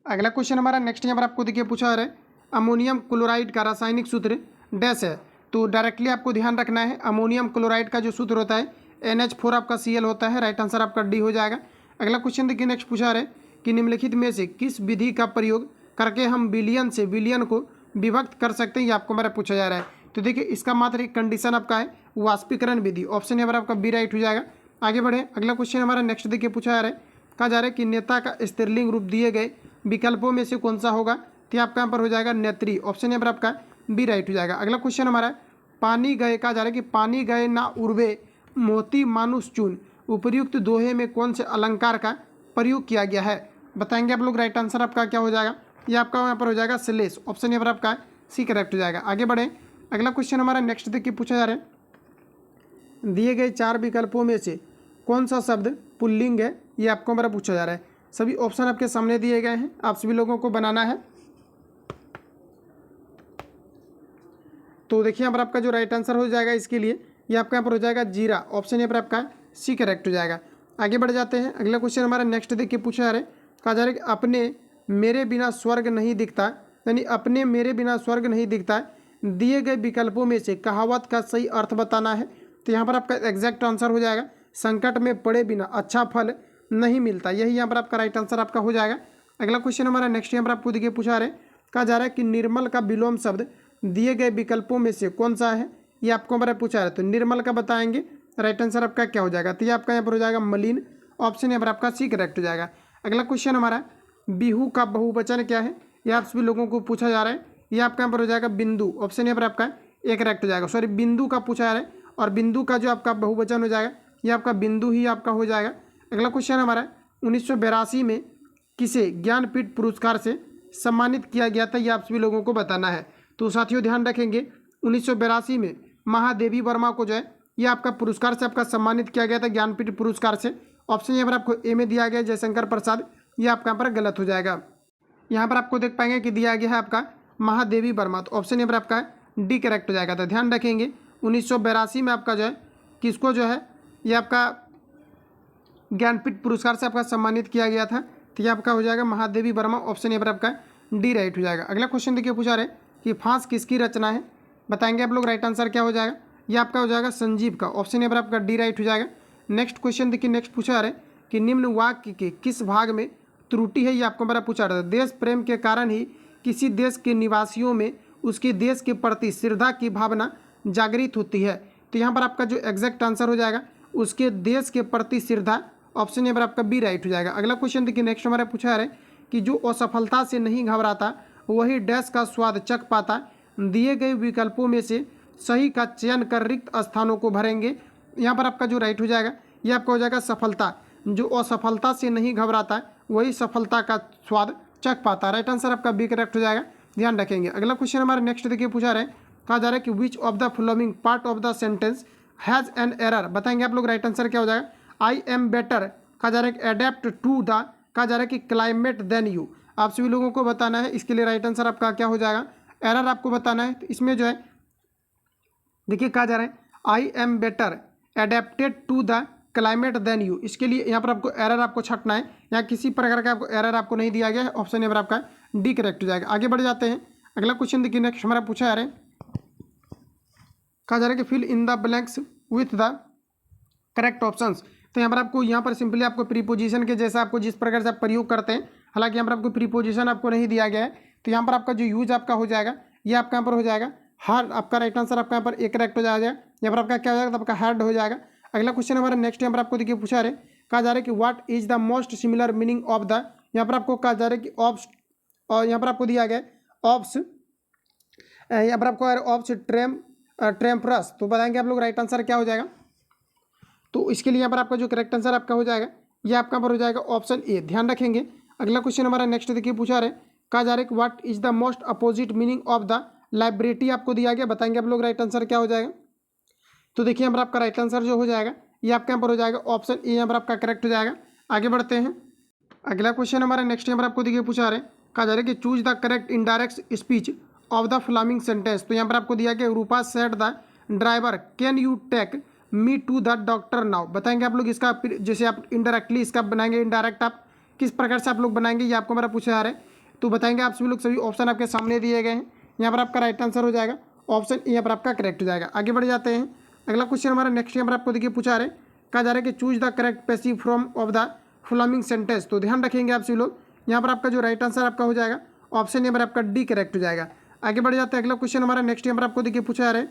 अगला क्वेश्चन हमारा नेक्स्ट यहाँ पर आपको देखिए पूछा जा रहा है अमोनियम क्लोराइड का रासायनिक सूत्र डैश है। तो डायरेक्टली आपको ध्यान रखना है, अमोनियम क्लोराइड का जो सूत्र होता है NH4 आपका Cl होता है। राइट आंसर आपका डी हो जाएगा। अगला क्वेश्चन देखिए नेक्स्ट पूछा जा रहा है कि निम्नलिखित में से किस विधि का प्रयोग करके हम बिलियन से बिलियन को विभक्त कर सकते हैं, ये आपको हमारा पूछा जा रहा है। तो देखिए इसका मात्र एक कंडीशन आपका है वाष्पीकरण विधि। ऑप्शन ए पर आपका बी राइट हो जाएगा। आगे बढ़े, अगला क्वेश्चन हमारा नेक्स्ट देखिए पूछा जा रहा है, कहा जा रहा है कि नेता का स्त्रीलिंग रूप दिए गए विकल्पों में से कौन सा होगा, तो आपका यहाँ पर हो जाएगा नेत्री। ऑप्शन ए पर आपका बी राइट हो जाएगा। अगला क्वेश्चन हमारा पानी गए, कहा जा रहा है कि पानी गए ना उर्वे मोती मानुष चून उपर्युक्त दोहे में कौन से अलंकार का प्रयोग किया गया है। बताएंगे आप लोग राइट आंसर आपका क्या हो जाएगा। ये आपका यहाँ पर हो जाएगा श्लेष। ऑप्शन ए पर आपका सी करेक्ट हो जाएगा। आगे बढ़े, अगला क्वेश्चन हमारा नेक्स्ट देखिए पूछा जा रहा है दिए गए 4 विकल्पों में से कौन सा शब्द पुल्लिंग है, ये आपको हमारा पूछा जा रहा है। सभी ऑप्शन आपके सामने दिए गए हैं, आप सभी लोगों को बनाना है। तो देखिए यहाँ पर आपका जो राइट आंसर हो जाएगा इसके लिए ये आपका यहाँ पर हो जाएगा जीरा। ऑप्शन ए पर आपका सी करेक्ट हो जाएगा। आगे बढ़ जाते हैं, अगला क्वेश्चन हमारा नेक्स्ट देखिए पूछा जा रहा है, कहा जा रहा है कि अपने मेरे बिना स्वर्ग नहीं दिखता, यानी अपने मेरे बिना स्वर्ग नहीं दिखता, दिए गए विकल्पों में से कहावत का सही अर्थ बताना है। तो यहाँ पर आपका एग्जैक्ट आंसर हो जाएगा संकट में पड़े बिना अच्छा फल नहीं मिलता। यही यहाँ पर आपका राइट आंसर आपका हो जाएगा। अगला क्वेश्चन हमारा नेक्स्ट यहाँ पर आपको देखिए पूछा रहे, कहा जा रहा है कि निर्मल का विलोम शब्द दिए गए विकल्पों में से कौन सा है, ये आपको हमारा पूछा रहा है। तो निर्मल का बताएंगे, राइट आंसर आपका क्या हो जाएगा, तो ये आपका यहाँ पर हो जाएगा मलिन। ऑप्शन यहाँ पर आपका सी करेक्ट हो जाएगा। अगला क्वेश्चन हमारा बिहू का बहुवचन क्या है, ये आप सभी लोगों को पूछा जा रहा है। ये आपका यहाँ पर हो जाएगा बिंदु। ऑप्शन यहाँ पर आपका एक करेक्ट हो जाएगा। सॉरी, बिंदु का पूछा जा रहा है और बिंदु का जो आपका बहुवचन हो जाएगा ये आपका बिंदु ही आपका हो जाएगा। अगला क्वेश्चन हमारा 1982 में किसे ज्ञानपीठ पुरस्कार से सम्मानित किया गया था, ये आप सभी लोगों को बताना है। तो साथियों ध्यान रखेंगे 1982 में महादेवी वर्मा को जो है ये आपका पुरस्कार से आपका सम्मानित किया गया था, ज्ञानपीठ पुरस्कार से। ऑप्शन यहाँ पर आपको ए में दिया गया जयशंकर प्रसाद, ये आपका यहाँ पर गलत हो जाएगा। यहाँ पर आपको देख पाएंगे कि दिया गया है आपका महादेवी वर्मा, तो ऑप्शन यहाँ पर आपका डी करेक्ट हो जाएगा। तो ध्यान रखेंगे 1982 में आपका जो है किसको जो है ये आपका ज्ञानपीठ पुरस्कार से आपका सम्मानित किया गया था, तो ये आपका हो जाएगा महादेवी वर्मा। ऑप्शन यहाँ पर आपका डी राइट हो जाएगा। अगला क्वेश्चन देखिए पूछा रहे कि फांस किसकी रचना है, बताएंगे आप लोग राइट आंसर क्या हो जाएगा। ये आपका हो जाएगा संजीव का। ऑप्शन यहाँ पर आपका डी राइट हो जाएगा। नेक्स्ट क्वेश्चन देखिए नेक्स्ट पूछा रहे कि निम्न वाक्य के किस भाग में त्रुटि है, ये आपको हमारा पूछा रहा था। देश प्रेम के कारण ही किसी देश के निवासियों में उसके देश के प्रति श्रद्धा की भावना जागृत होती है। तो यहाँ पर आपका जो एग्जैक्ट आंसर हो जाएगा उसके देश के प्रति श्रद्धा। ऑप्शन यहाँ पर आपका बी राइट हो जाएगा। अगला क्वेश्चन देखिए नेक्स्ट हमारा पूछा जा रहा है कि जो असफलता से नहीं घबराता वही डैश का स्वाद चख पाता, दिए गए विकल्पों में से सही का चयन कर रिक्त स्थानों को भरेंगे। यहाँ पर आपका जो राइट हो जाएगा ये आपका हो जाएगा सफलता। जो असफलता से नहीं घबराता वही सफलता का स्वाद चख पाता। राइट आंसर आपका बी करेक्ट हो जाएगा, ध्यान रखेंगे। अगला क्वेश्चन हमारा नेक्स्ट देखिए पूछा रहे, कहा जा रहा है कि which of the following part of the sentence has an error, बताएंगे आप लोग राइट आंसर क्या हो जाएगा। आई एम बेटर, कहा जा रहा है कि अडेप्ट टू द, कहा जा रहा है कि क्लाइमेट देन यू। आप सभी लोगों को बताना है, इसके लिए राइट आंसर आपका क्या हो जाएगा, एरर आपको बताना है। तो इसमें जो है देखिए कहा जा रहा है I am better adapted to the climate than you, इसके लिए यहाँ पर आपको एरर आपको छटना है। यहाँ किसी प्रकार का आपको एरर आपको नहीं दिया गया है। ऑप्शन यहाँ पर आपका डी करेक्ट हो जाएगा। आगे बढ़ जाते हैं, अगला क्वेश्चन देखिए नेक्स्ट हमारा पूछा जा रहा है, कहा जा रहा है कि fill in the blanks with the correct options. तो यहाँ पर आपको यहाँ पर सिंपली आपको प्रीपोजिशन के जैसा आपको जिस प्रकार से आप प्रयोग करते हैं, हालांकि यहाँ पर आपको प्रीपोजिशन आपको नहीं दिया गया है, तो यहाँ पर आपका जो यूज आपका हो जाएगा ये आपका यहाँ पर हो जाएगा हार्ड। आपका राइट आंसर आपका यहाँ पर एक करेक्ट हो जाएगा। यहाँ पर आपका क्या हो जाएगा, तो आपका हार्ड हो जाएगा। अगला क्वेश्चन हमारा नेक्स्ट यहाँ पर आपको देखिए पूछा रहे, कहा जा रहा है कि what is the most similar meaning of the, यहाँ पर आपको कहा जा रहा है कि ऑप्स, और यहाँ पर आपको दिया गया ऑप्स, यहाँ पर आपको ऑप्स ट्रेम्परस। तो बताएंगे आप लोग राइट आंसर क्या हो जाएगा। तो इसके लिए यहाँ पर आपका जो करेक्ट आंसर आपका हो जाएगा ये आपका पर हो जाएगा ऑप्शन ए। ध्यान रखेंगे अगला क्वेश्चन हमारा नेक्स्ट देखिए पूछा रहे, कहा जा रहा है कि what is the most opposite meaning of the लाइब्रेटी आपको दिया गया, बताएंगे आप लोग राइट आंसर क्या हो जाएगा। तो देखिए यहाँ पर आपका राइट आंसर जो हो जाएगा ये आपके यहाँ पर हो जाएगा ऑप्शन ए यहाँ पर आपका करेक्ट हो जाएगा। आगे बढ़ते हैं, अगला क्वेश्चन हमारा नेक्स्ट यहाँ पर आपको देखिए पूछा रहे, कहा जा रहा है कि choose the correct indirect speech of the following sentence. तो यहाँ पर आपको दिया गया Rupa said the driver can you take me to the doctor now, बताएंगे आप लोग इसका जैसे आप इनडायरेक्टली इसका बनाएंगे, इनडायरेक्ट आप किस प्रकार से आप लोग बनाएंगे ये आपको हमारा पूछा जा रहा है। तो बताएंगे आप सभी लोग, सभी ऑप्शन आपके सामने दिए गए हैं, यहाँ पर आपका राइट आंसर हो जाएगा ऑप्शन ए यहाँ पर आपका करेक्ट हो जाएगा। आगे बढ़ जाते हैं, अगला क्वेश्चन हमारा नेक्स्ट यहाँ पर आपको देखिए पूछा रहे, कहा जा रहा है कि choose the correct passive form of the following sentence. तो ध्यान रखेंगे आप सभी लोग, यहाँ पर आपका जो राइट आंसर आपका हो जाएगा ऑप्शन यहाँ पर आपका डी करेक्ट हो जाएगा। आगे बढ़ जाते हैं, अगला क्वेश्चन हमारा नेक्स्ट यहाँ पर आपको देखिए पूछा जा रहा है,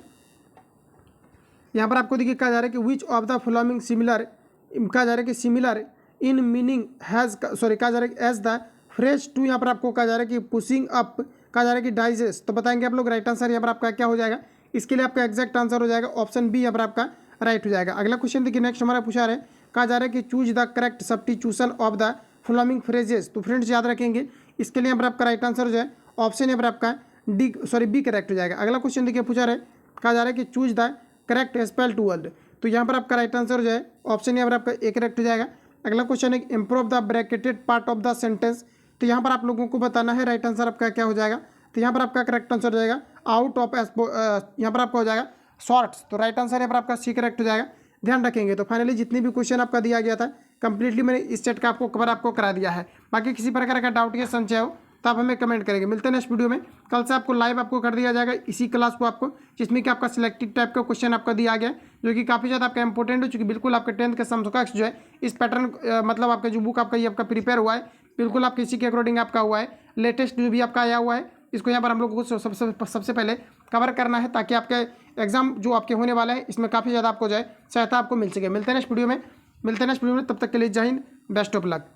यहाँ पर आपको देखिए कहा जा रहा है कि which of the following similar, कहा जा रहा है कि similar in meaning has, sorry कहा जा रहा है एज द फ्रेज टू, यहाँ पर आपको कहा जा रहा है कि पुशिंग अप, कहा जा रहा है कि डाइजेस्ट। तो बताएंगे आप लोग राइट आंसर यहाँ पर आपका क्या हो जाएगा, इसके लिए आपका एग्जैक्ट आंसर हो जाएगा ऑप्शन बी यहाँ पर आपका राइट हो जाएगा। अगला क्वेश्चन देखिए नेक्स्ट हमारा पूछा रहा है, कहा जा रहा है कि choose the correct substitution of the following phrases. तो फ्रेंड्स याद रखेंगे इसके लिए यहाँ पर आपका राइट आंसर हो जाए ऑप्शन यहाँ पर आपका डी, सॉरी बी करेक्ट हो जाएगा। अगला क्वेश्चन देखिए पूछा रहा है, कहा जा रहा है कि choose the correct spell to word. तो यहाँ पर आपका राइट आंसर हो जाए ऑप्शन यहाँ पर आपका ए करेक्ट हो जाएगा। अगला क्वेश्चन है improve the bracketed part of the sentence. तो यहाँ पर आप लोगों को बताना है राइट आंसर आपका क्या हो जाएगा। तो यहाँ पर आपका करेक्ट आंसर हो जाएगा आउट ऑफ, यहाँ पर आपका हो जाएगा शॉर्ट्स। तो राइट आंसर यहाँ पर आपका सी करेक्ट हो जाएगा, ध्यान रखेंगे। तो फाइनली जितनी भी क्वेश्चन आपका दिया गया था कंप्लीटली मैंने इस सेट का आपको कवर आपको करा दिया है। बाकी किसी प्रकार का डाउट या संशय हो तो आप हमें कमेंट करेंगे। मिलते हैं नेक्स्ट वीडियो में, कल से आपको लाइव आपको कर दिया जाएगा इसी क्लास को आपको, जिसमें कि आपका सिलेक्टेड टाइप का क्वेश्चन आपका दिया गया है जो कि काफ़ी ज़्यादा आपका इंपॉर्टेंट है, चूँकि बिल्कुल आपके 10th का समकक्ष जो है इस पैटर्न, मतलब आपका जो बुक आपका ये आपका प्रिपेयर हुआ है बिल्कुल आपके इसी के अकॉर्डिंग आपका हुआ है। लेटेस्ट जो भी आपका आया हुआ है इसको यहाँ पर हम लोगों को सबसे पहले कवर करना है, ताकि आपके एग्जाम जो आपके होने वाला है इसमें काफ़ी ज़्यादा आपको जो है सहायता आपको मिल सके। मिलते हैं नेक्स्ट वीडियो में, तब तक के लिए जय हिंद, बेस्ट ऑफ लक।